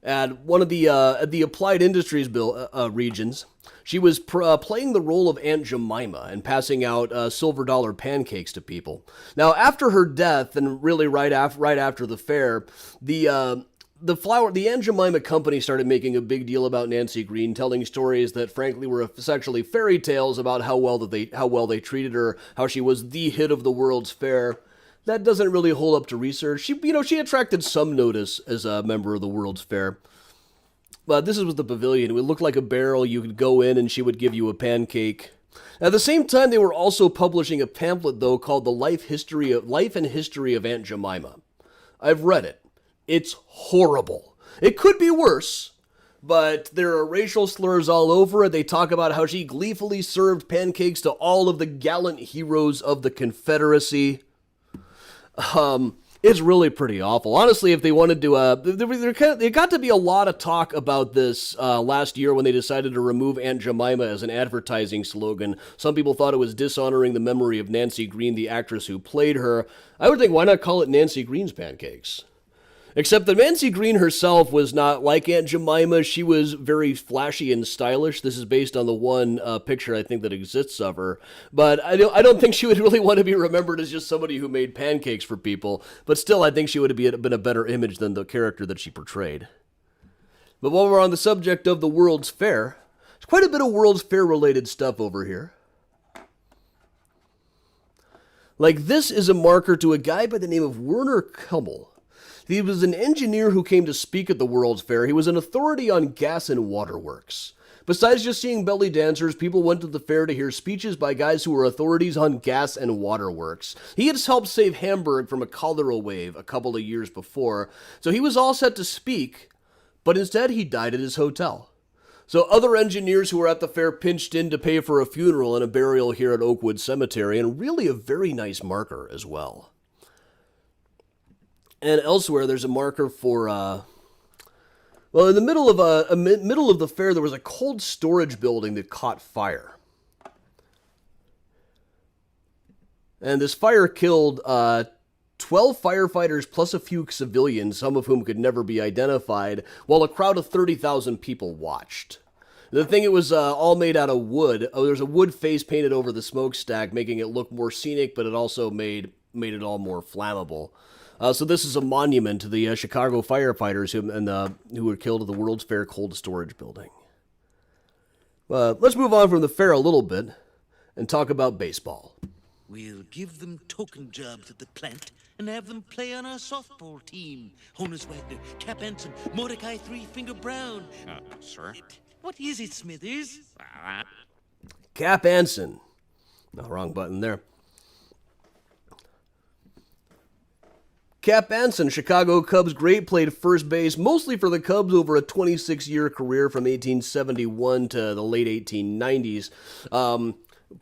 at one of the Applied Industries regions. She was playing the role of Aunt Jemima and passing out silver dollar pancakes to people. Now, after her death, and really right after the fair, the Aunt Jemima company started making a big deal about Nancy Green, telling stories that frankly were essentially fairy tales about how well they treated her, how she was the hit of the World's Fair. That doesn't really hold up to research. She attracted some notice as a member of the World's Fair. But this was the pavilion. It would look like a barrel. You could go in and she would give you a pancake. At the same time, they were also publishing a pamphlet, though, called The Life and History of Aunt Jemima. I've read it. It's horrible. It could be worse, but there are racial slurs all over it. They talk about how she gleefully served pancakes to all of the gallant heroes of the Confederacy. It's really pretty awful. Honestly, if they wanted to, there got to be a lot of talk about this last year when they decided to remove Aunt Jemima as an advertising slogan. Some people thought it was dishonoring the memory of Nancy Green, the actress who played her. I would think, why not call it Nancy Green's Pancakes? Except that Nancy Green herself was not like Aunt Jemima. She was very flashy and stylish. This is based on the one picture I think that exists of her. But I don't think she would really want to be remembered as just somebody who made pancakes for people. But still, I think she would have been a better image than the character that she portrayed. But while we're on the subject of the World's Fair, there's quite a bit of World's Fair related stuff over here. Like this is a marker to a guy by the name of Werner Kummel. He was an engineer who came to speak at the World's Fair. He was an authority on gas and waterworks. Besides just seeing belly dancers, people went to the fair to hear speeches by guys who were authorities on gas and waterworks. He had helped save Hamburg from a cholera wave a couple of years before, so he was all set to speak, but instead he died at his hotel. So other engineers who were at the fair pinched in to pay for a funeral and a burial here at Oakwood Cemetery, and really a very nice marker as well. And elsewhere, there's a marker for, well, in the middle of the fair, there was a cold storage building that caught fire. And this fire killed 12 firefighters plus a few civilians, some of whom could never be identified, while a crowd of 30,000 people watched. The thing, it was all made out of wood. Oh, there's a wood face painted over the smokestack, making it look more scenic, but it also made it all more flammable. So this is a monument to the Chicago firefighters who were killed at the World's Fair cold storage building. Let's move on from the fair a little bit and talk about baseball. We'll give them token jobs at the plant and have them play on our softball team. Honus Wagner, Cap Anson, Mordecai Three Finger Brown. Sir? What is it, Smithers? Cap Anson. No, wrong button there. Cap Anson, Chicago Cubs great, played first base mostly for the Cubs over a 26-year career from 1871 to the late 1890s.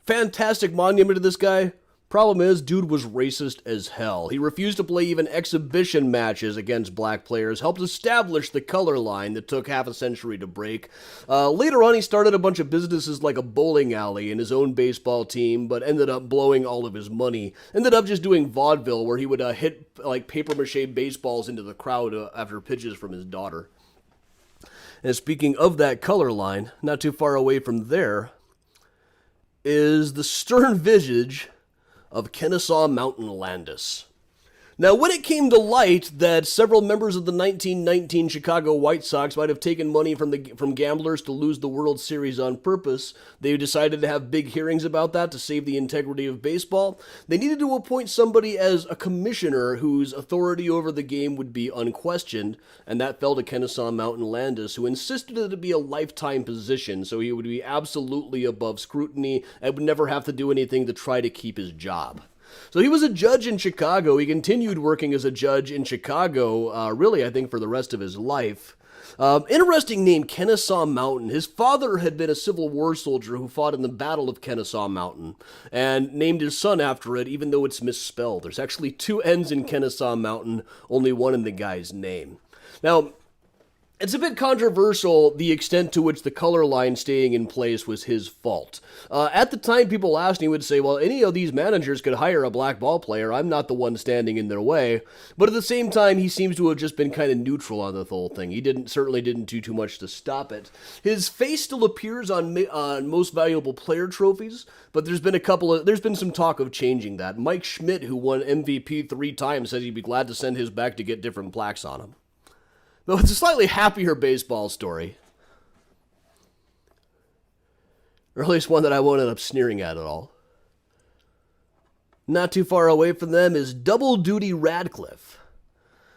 Fantastic monument to this guy. Problem is, dude was racist as hell. He refused to play even exhibition matches against black players, helped establish the color line that took half a century to break. Later on, he started a bunch of businesses like a bowling alley and his own baseball team, but ended up blowing all of his money. Ended up just doing vaudeville, where he would hit like papier-mâché baseballs into the crowd after pitches from his daughter. And speaking of that color line, not too far away from there is the stern visage of Kennesaw Mountain Landis. Now, when it came to light that several members of the 1919 Chicago White Sox might have taken money from gamblers to lose the World Series on purpose, they decided to have big hearings about that to save the integrity of baseball. They needed to appoint somebody as a commissioner whose authority over the game would be unquestioned, and that fell to Kennesaw Mountain Landis, who insisted that it be a lifetime position, so he would be absolutely above scrutiny and would never have to do anything to try to keep his job. So he was a judge in Chicago. He continued working as a judge in Chicago, really, I think, for the rest of his life. Interesting name, Kennesaw Mountain. His father had been a Civil War soldier who fought in the Battle of Kennesaw Mountain and named his son after it, even though it's misspelled. There's actually 2 N's in Kennesaw Mountain, only one in the guy's name. Now, it's a bit controversial the extent to which the color line staying in place was his fault. At the time, people asked, and he would say, well, any of these managers could hire a black ball player. I'm not the one standing in their way. But at the same time, he seems to have just been kind of neutral on the whole thing. He certainly didn't do too much to stop it. His face still appears on most valuable player trophies, but there's been some talk of changing that. Mike Schmidt, who won MVP 3 times, says he'd be glad to send his back to get different plaques on him. Though it's a slightly happier baseball story. Or at least one that I won't end up sneering at all. Not too far away from them is Double Duty Radcliffe.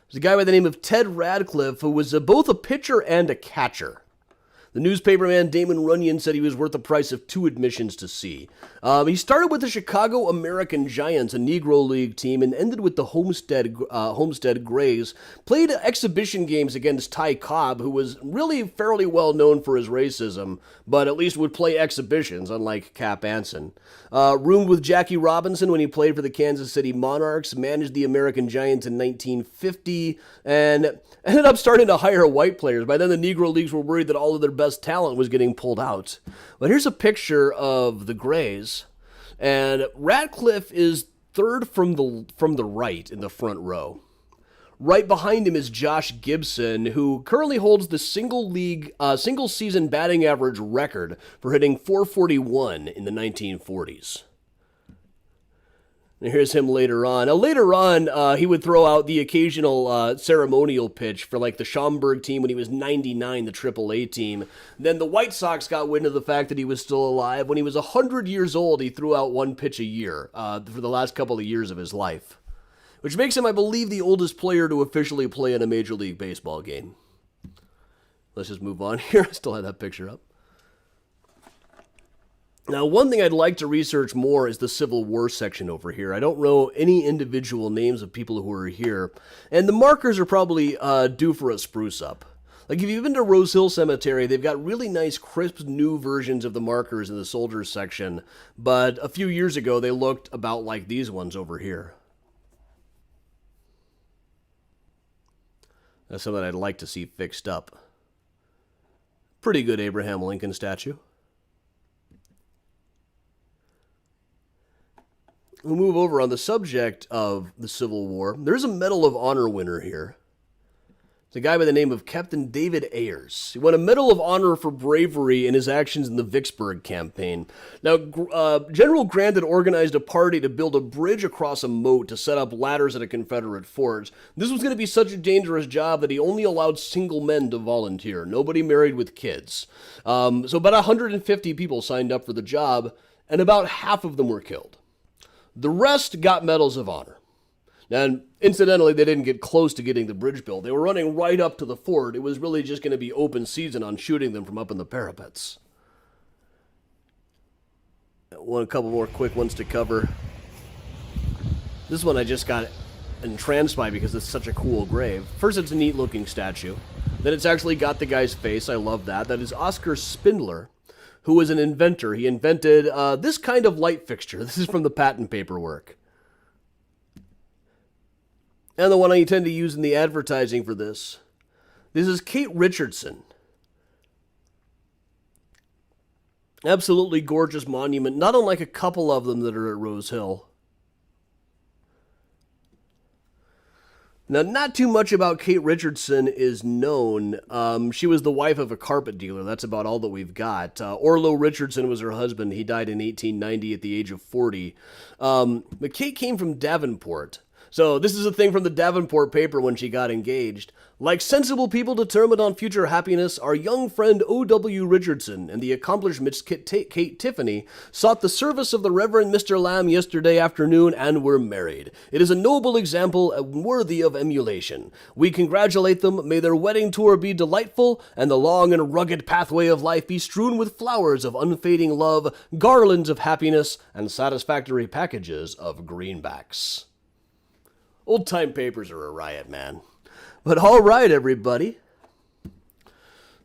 There's a guy by the name of Ted Radcliffe who was both a pitcher and a catcher. The newspaperman Damon Runyon said he was worth the price of 2 admissions to see. He started with the Chicago American Giants, a Negro League team, and ended with the Homestead Grays. Played exhibition games against Ty Cobb, who was really fairly well known for his racism, but at least would play exhibitions, unlike Cap Anson. Roomed with Jackie Robinson when he played for the Kansas City Monarchs, managed the American Giants in 1950, and ended up starting to hire white players. By then, the Negro Leagues were worried that all of their best talent was getting pulled out. But here's a picture of the Grays, and Radcliffe is third from the right in the front row. Right behind him is Josh Gibson, who currently holds the single season batting average record for hitting .441 in the 1940s. And here's him later on. Now, later on, he would throw out the occasional ceremonial pitch for like the Schaumburg team when he was 99, the AAA team. Then the White Sox got wind of the fact that he was still alive. When he was 100 years old, he threw out one pitch a year for the last couple of years of his life, which makes him, I believe, the oldest player to officially play in a Major League Baseball game. Let's just move on here. I still have that picture up. Now, one thing I'd like to research more is the Civil War section over here. I don't know any individual names of people who are here, and the markers are probably due for a spruce up. Like, if you've been to Rose Hill Cemetery, they've got really nice, crisp, new versions of the markers in the soldiers section, but a few years ago, they looked about like these ones over here. That's something I'd like to see fixed up. Pretty good Abraham Lincoln statue. We'll move over on the subject of the Civil War. There's a Medal of Honor winner here. It's a guy by the name of Captain David Ayers. He won a Medal of Honor for bravery in his actions in the Vicksburg campaign. Now, General Grant had organized a party to build a bridge across a moat to set up ladders at a Confederate fort. This was going to be such a dangerous job that he only allowed single men to volunteer, nobody married with kids. So about 150 people signed up for the job, and about half of them were killed. The rest got Medals of Honor. And incidentally, they didn't get close to getting the bridge built. They were running right up to the fort. It was really just going to be open season on shooting them from up in the parapets. A couple more quick ones to cover. This one I just got entranced by because it's such a cool grave. First, it's a neat looking statue. Then it's actually got the guy's face. I love that. That is Oscar Spindler, who was an inventor. He invented this kind of light fixture. This is from the patent paperwork. And the one I intend to use in the advertising for this. This is Kate Richardson. Absolutely gorgeous monument, not unlike a couple of them that are at Rose Hill. Now, not too much about Kate Richardson is known. She was the wife of a carpet dealer. That's about all that we've got. Orlo Richardson was her husband. He died in 1890 at the age of 40. But Kate came from Davenport. So this is a thing from the Davenport paper when she got engaged. Like sensible people determined on future happiness, our young friend O.W. Richardson and the accomplished Miss Kate Tiffany sought the service of the Reverend Mr. Lamb yesterday afternoon and were married. It is a noble example and worthy of emulation. We congratulate them. May their wedding tour be delightful and the long and rugged pathway of life be strewn with flowers of unfading love, garlands of happiness, and satisfactory packages of greenbacks. Old-time papers are a riot, man. But all right, everybody.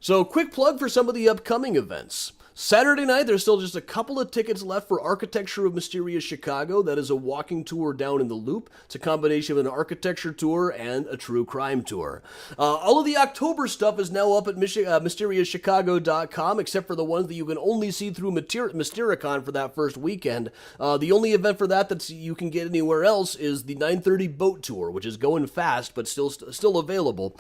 So, quick plug for some of the upcoming events. Saturday night, there's still just a couple of tickets left for Architecture of Mysterious Chicago. That is a walking tour down in the Loop. It's a combination of an architecture tour and a true crime tour. All of the October stuff is now up at MysteriousChicago.com, except for the ones that you can only see through Mystericon for that first weekend. The only event for that you can get anywhere else is the 9:30 boat tour, which is going fast, but still available.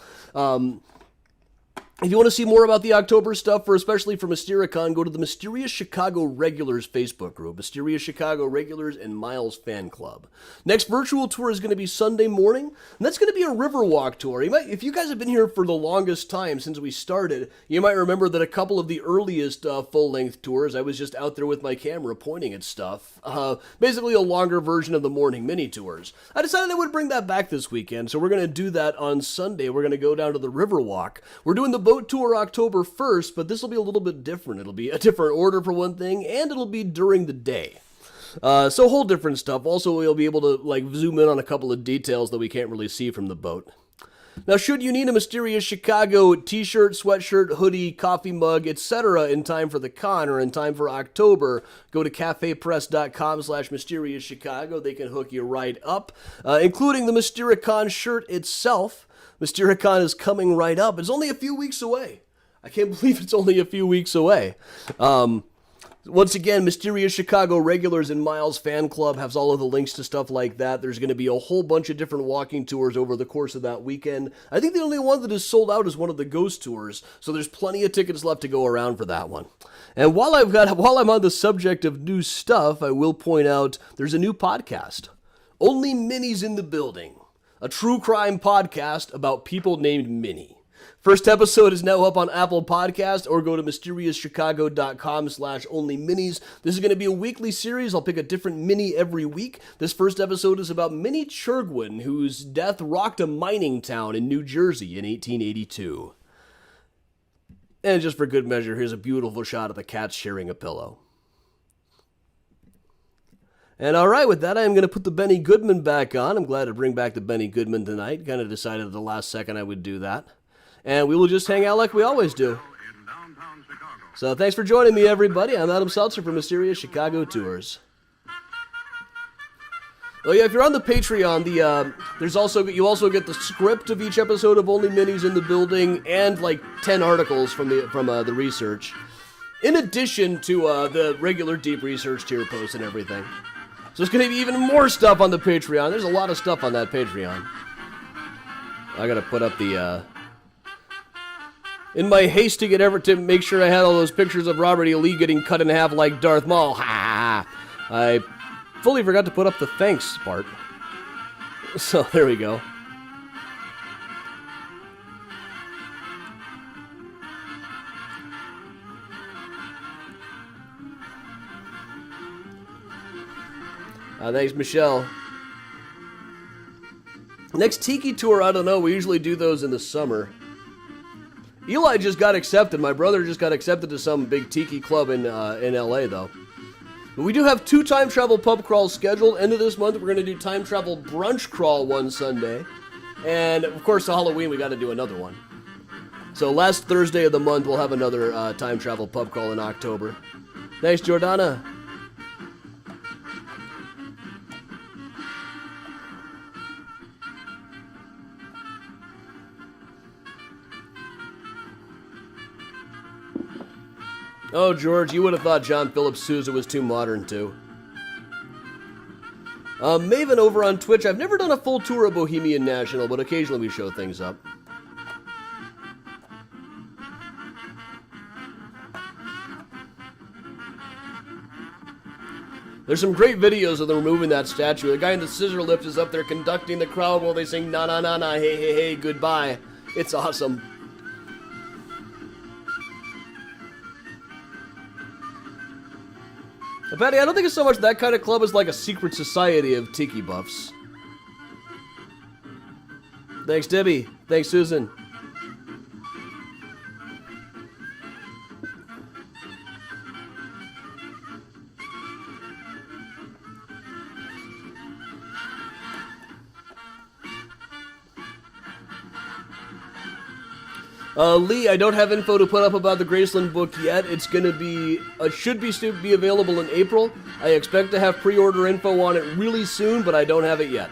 If you want to see more about the October stuff, especially for Mystericon, go to the Mysterious Chicago Regulars Facebook group, Mysterious Chicago Regulars and Miles Fan Club. Next virtual tour is going to be Sunday morning, and that's going to be a Riverwalk tour. If you guys have been here for the longest time since we started, you might remember that a couple of the earliest full-length tours, I was just out there with my camera pointing at stuff. Basically a longer version of the morning mini tours. I decided I would bring that back this weekend, so we're going to do that on Sunday. We're going to go down to the Riverwalk. We're doing the boat tour October 1st, but this will be a little bit different. It'll be a different order for one thing, and it'll be during the day. So whole different stuff. Also, we'll be able to zoom in on a couple of details that we can't really see from the boat. Now, should you need a Mysterious Chicago t-shirt, sweatshirt, hoodie, coffee mug, etc. in time for the con or in time for October, go to cafepress.com/MysteriousChicago. They can hook you right up, including the Mystericon shirt itself. Mystericon is coming right up. It's only a few weeks away. I can't believe it's only a few weeks away. Once again, Mysterious Chicago regulars and Miles Fan Club has all of the links to stuff like that. There's going to be a whole bunch of different walking tours over the course of that weekend. I think the only one that is sold out is one of the ghost tours, so there's plenty of tickets left to go around for that one. And while I'm on the subject of new stuff, I will point out there's a new podcast, Only Minis in the Building, a true crime podcast about people named Minnie. First episode is now up on Apple Podcast, or go to mysteriouschicago.com/onlyminis. This is going to be a weekly series. I'll pick a different Minnie every week. This first episode is about Minnie Churgwin, whose death rocked a mining town in New Jersey in 1882. And just for good measure, here's a beautiful shot of the cat sharing a pillow. And all right, with that, I'm going to put the Benny Goodman back on. I'm glad to bring back the Benny Goodman tonight. Kind of decided at the last second I would do that. And we will just hang out like we always do. So thanks for joining me, everybody. I'm Adam Seltzer from Mysterious Chicago Tours. Oh yeah, if you're on the Patreon, you also get the script of each episode of Only Minis in the Building and like 10 articles from the research, in addition to the regular deep research tier posts and everything. So it's going to be even more stuff on the Patreon. There's a lot of stuff on that Patreon. I got to put up the. In my haste to make sure I had all those pictures of Robert E. Lee getting cut in half like Darth Maul, I fully forgot to put up the thanks part. So there we go. Thanks, Michelle. Next Tiki tour, I don't know. We usually do those in the summer. Eli just got accepted. My brother just got accepted to some big tiki club in LA, though. But we do have 2 time travel pub crawls scheduled. End of this month, we're going to do time travel brunch crawl one Sunday. And, of course, Halloween, we got to do another one. So last Thursday of the month, we'll have another time travel pub crawl in October. Thanks, Jordana. Oh, George, you would have thought John Philip Sousa was too modern, too. Maven over on Twitch. I've never done a full tour of Bohemian National, but occasionally we show things up. There's some great videos of them removing that statue. The guy in the scissor lift is up there conducting the crowd while they sing na na na na, hey hey hey, goodbye. It's awesome. Patty, I don't think it's so much that kind of club as like a secret society of tiki buffs. Thanks, Debbie. Thanks, Susan. Lee, I don't have info to put up about the Graceland book yet. It's going to be, should be available in April. I expect to have pre-order info on it really soon, but I don't have it yet.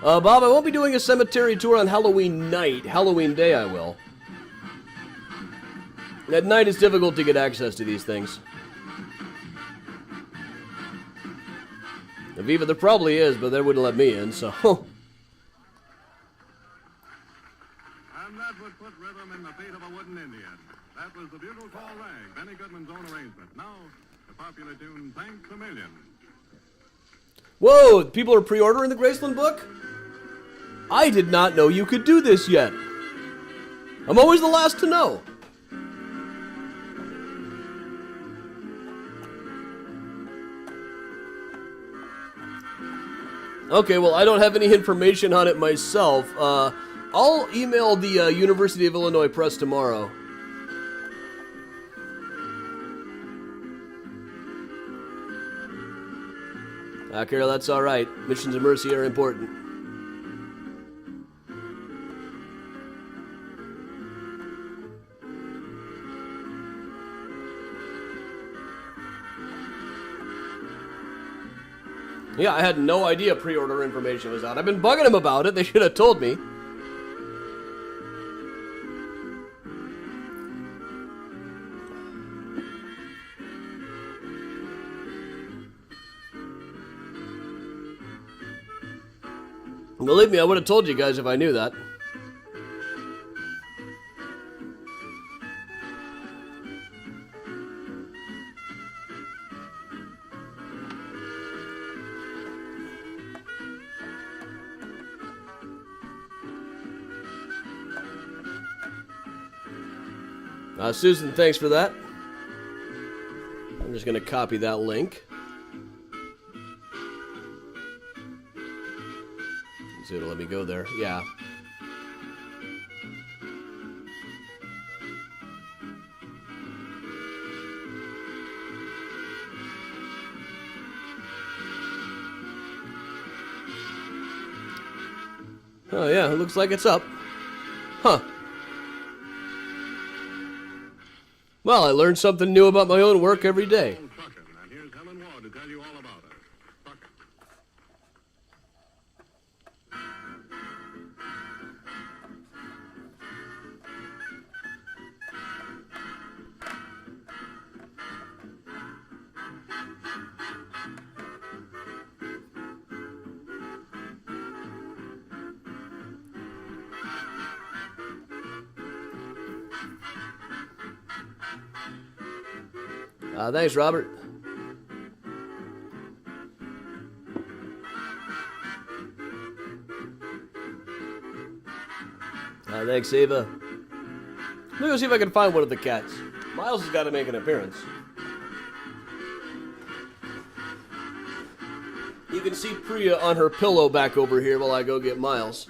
Bob, I won't be doing a cemetery tour on Halloween night. Halloween day I will. At night it's difficult to get access to these things. Aviva, there probably is, but they wouldn't let me in, so... And that would put rhythm in the feet of a wooden Indian. That was the bugle call rang, Benny Goodman's own arrangement. Now, the popular tune, Thanks a Million. Whoa, people are pre-ordering the Graceland book? I did not know you could do this yet. I'm always the last to know. Okay, well, I don't have any information on it myself. I'll email the University of Illinois Press tomorrow. Carol, that's all right. Missions of mercy are important. Yeah, I had no idea pre-order information was out. I've been bugging them about it. They should have told me. Believe me, I would have told you guys if I knew that. Susan, thanks for that. I'm just going to copy that link. See, it'll let me go there. Yeah. Oh, yeah, it looks like it's up. Huh. Well, I learned something new about my own work every day. And here's Helen Ward to tell you all about it. Truckin'. Thanks, Robert. Thanks, Ava. Let me go see if I can find one of the cats. Miles has got to make an appearance. You can see Priya on her pillow back over here while I go get Miles.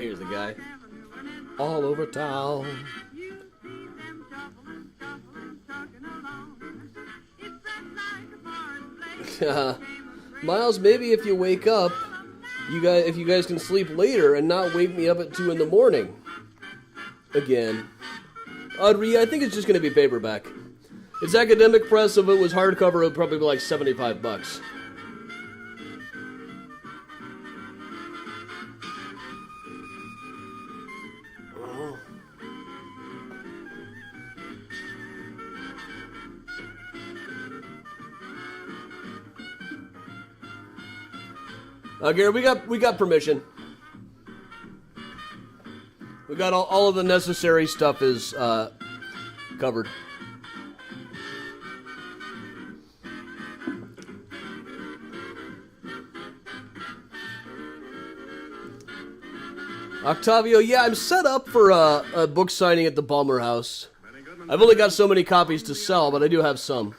Here's the guy. All over town. Miles, maybe if you wake up, if you guys can sleep later and not wake me up at 2 in the morning. Again. Audrey, I think it's just going to be paperback. It's academic press. If it was hardcover, it would probably be like $75. Gary, we got permission. We got all of the necessary stuff is covered. Octavio, yeah, I'm set up for a book signing at the Balmer House. I've only got so many copies to sell, but I do have some.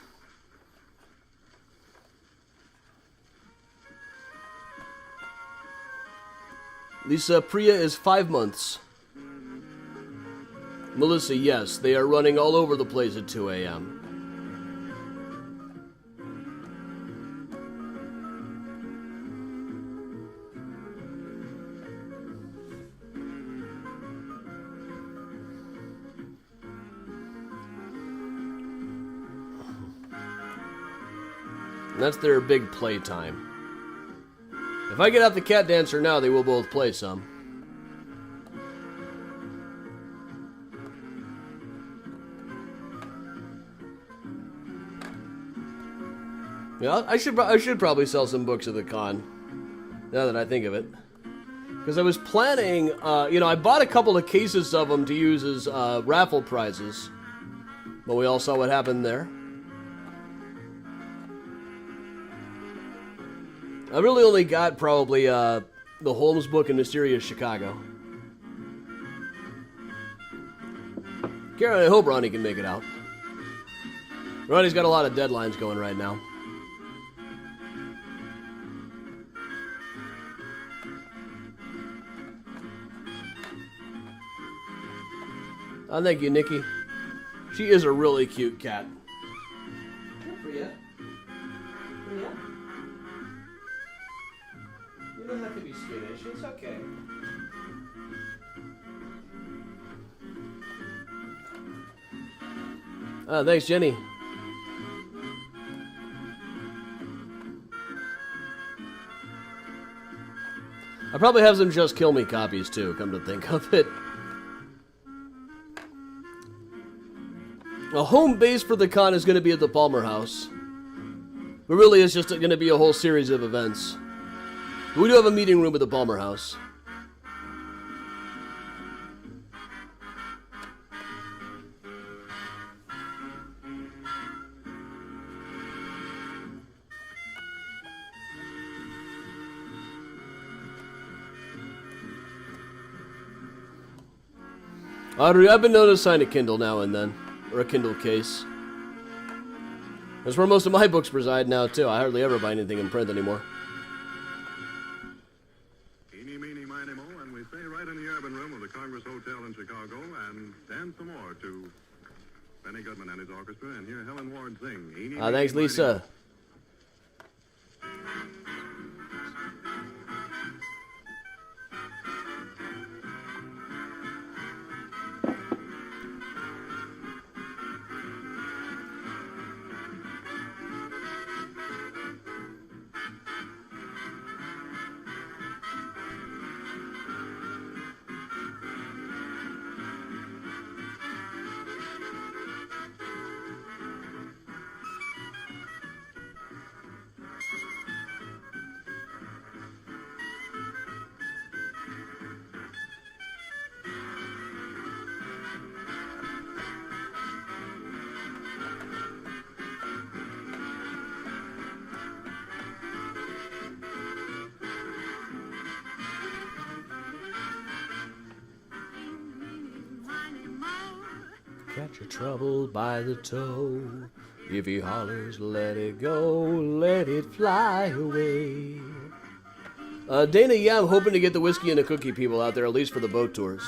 Lisa, Priya is 5 months. Melissa, yes, they are running all over the place at 2 a.m. And that's their big playtime. If I get out the cat dancer now, they will both play some. Yeah, I should probably sell some books at the con. Now that I think of it, because I was planning, I bought a couple of cases of them to use as raffle prizes, but we all saw what happened there. I really only got probably the Holmes book and Mysterious Chicago. Karen, I hope Ronnie can make it out. Ronnie's got a lot of deadlines going right now. Oh, thank you, Nikki. She is a really cute cat. Good for you. Yeah. You don't have to be skittish. It's okay. Thanks, Jenny. I probably have some Just Kill Me copies, too, come to think of it. A home base for the con is going to be at the Palmer House. But really, it's just going to be a whole series of events. We do have a meeting room at the Palmer House. Audrey, I've been known to sign a Kindle now and then. Or a Kindle case. That's where most of my books reside now, too. I hardly ever buy anything in print anymore. Eeny, meeny, miny, mo, and we stay right in the urban room of the Congress Hotel in Chicago and dance some more to Benny Goodman and his orchestra and hear Helen Ward sing. Eeny, meeny, Thanks, miny, Lisa. mo. Catch a trouble by the toe. If he hollers, let it go, let it fly away. Dana, yeah, I'm hoping to get the whiskey and the cookie people out there, at least for the boat tours.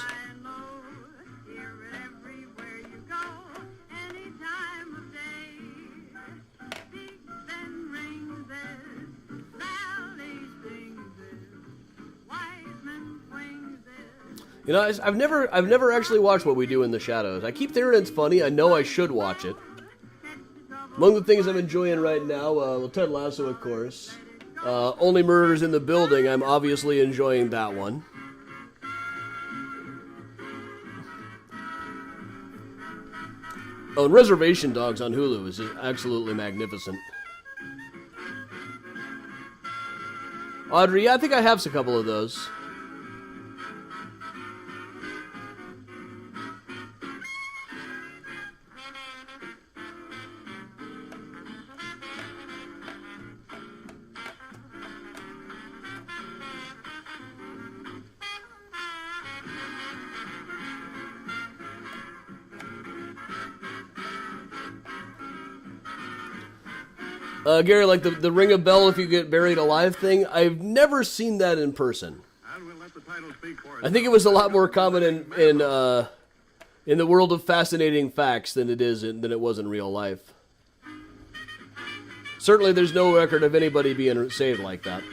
You know, I've never actually watched What We Do in the Shadows. I keep hearing it's funny. I know I should watch it. Among the things I'm enjoying right now, well, Ted Lasso, of course. Only Murders in the Building. I'm obviously enjoying that one. Oh, and Reservation Dogs on Hulu is just absolutely magnificent. Audrey, yeah, I think I have a couple of those. Gary, like the ring a bell if you get buried alive thing, I've never seen that in person. And we'll let the title speak for I think it was a lot more common in the world of fascinating facts than it was in real life. Certainly, there's no record of anybody being saved like that.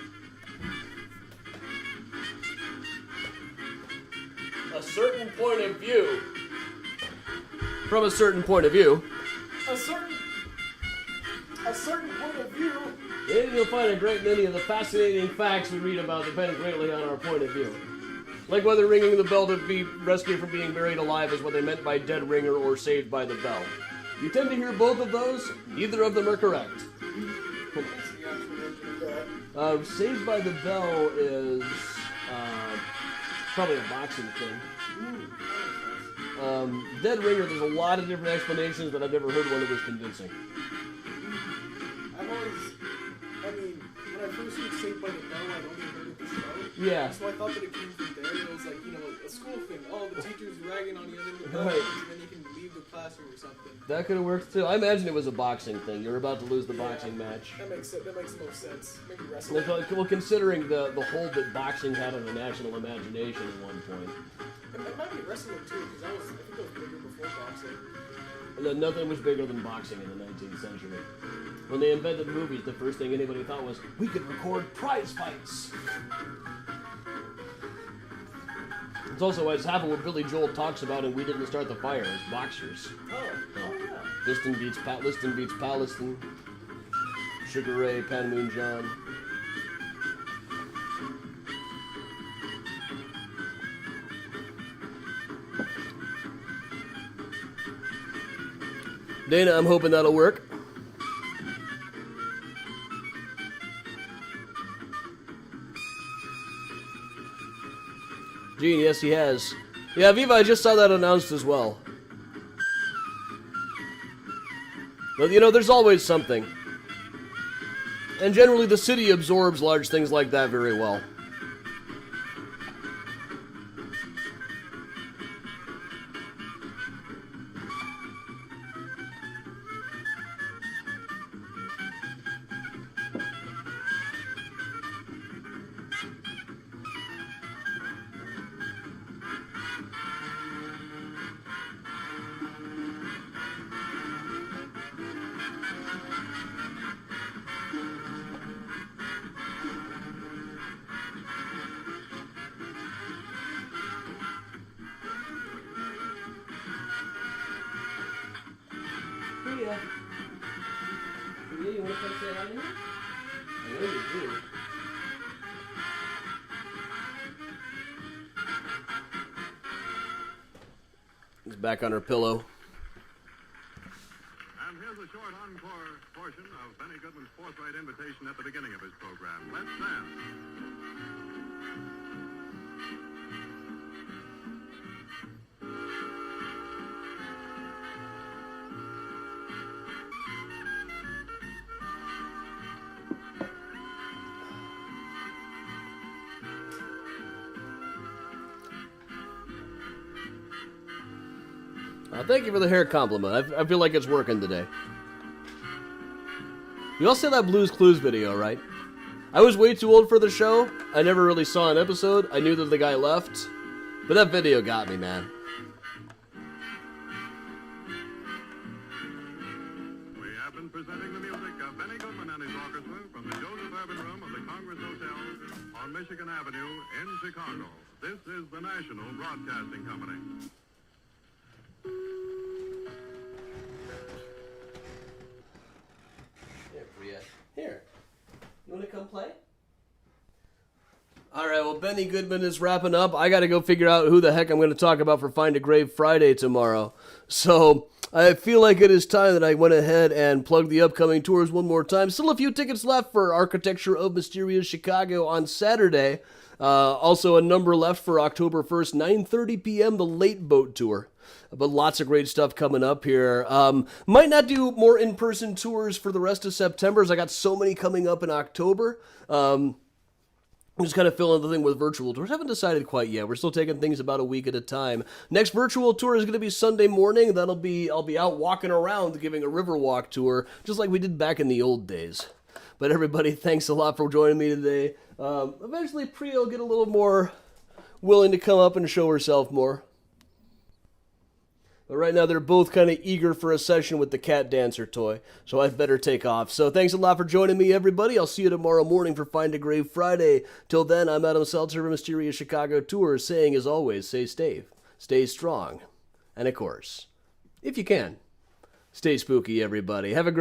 A certain point of view. From a certain point of view. A certain point of view. And you'll find a great many of the fascinating facts we read about depend greatly on our point of view. Like whether ringing the bell to be rescued from being buried alive is what they meant by dead ringer or saved by the bell. You tend to hear both of those, neither of them are correct. Saved by the bell is probably a boxing thing. Dead ringer, there's a lot of different explanations, but I've never heard one that was convincing. when I first heard Saved by the Bell, I'd only heard it the show. Yeah. So I thought that it came from there. It was like, you know, a school thing. Oh, the teacher's ragging on the other Right. and then you can leave the classroom or something. That could have worked too. I imagine it was a boxing thing. You're about to lose the boxing match. That makes the most sense. Maybe wrestling. Well, considering the hold that boxing had on the national imagination at one point. It might be wrestling too, because I think that was bigger before boxing. And then nothing was bigger than boxing in the 19th century. When they invented movies, the first thing anybody thought was, we could record prize fights. It's also as half of what Billy Joel talks about and We Didn't Start the Fire is boxers. Oh yeah. Liston beats Palliston. Sugar Ray, Pan Moon John. Dana, I'm hoping that'll work. Gene, yes, he has. Yeah, Viva, I just saw that announced as well. But, you know, there's always something. And generally, the city absorbs large things like that very well. Priya. Priya, you want to come say hi to me? I know you do. He's back on her pillow. And here's a short encore portion of Benny Goodman's forthright invitation at the beginning of his program. Let's dance. Thank you for the hair compliment. I feel like it's working today. You all saw that Blues Clues video, right? I was way too old for the show. I never really saw an episode. I knew that the guy left. But that video got me, man. We have been presenting the music of Benny Goodman and his orchestra from the Joseph Urban Room of the Congress Hotel on Michigan Avenue in Chicago. This is the National Broadcasting Company. Here, Priya. Here. You want to come play? Alright, well, Benny Goodman is wrapping up. I gotta go figure out who the heck I'm going to talk about for Find a Grave Friday tomorrow. So, I feel like it is time that I went ahead and plugged the upcoming tours one more time. Still a few tickets left for Architecture of Mysterious Chicago on Saturday. Also a number left for October 1st, 9:30 p.m., the Late Boat Tour. But lots of great stuff coming up here. Might not do more in-person tours for the rest of September, as I got so many coming up in October. I'm just kind of filling the thing with virtual tours. Haven't decided quite yet. We're still taking things about a week at a time. Next virtual tour is going to be Sunday morning. I'll be out walking around giving a Riverwalk tour, just like we did back in the old days. But everybody, thanks a lot for joining me today. Eventually, Priya will get a little more willing to come up and show herself more. But right now, they're both kind of eager for a session with the cat dancer toy, so I'd better take off. So thanks a lot for joining me, everybody. I'll see you tomorrow morning for Find a Grave Friday. Till then, I'm Adam Seltzer of Mysterious Chicago Tour, saying, as always, stay safe, stay strong, and of course, if you can, stay spooky, everybody. Have a great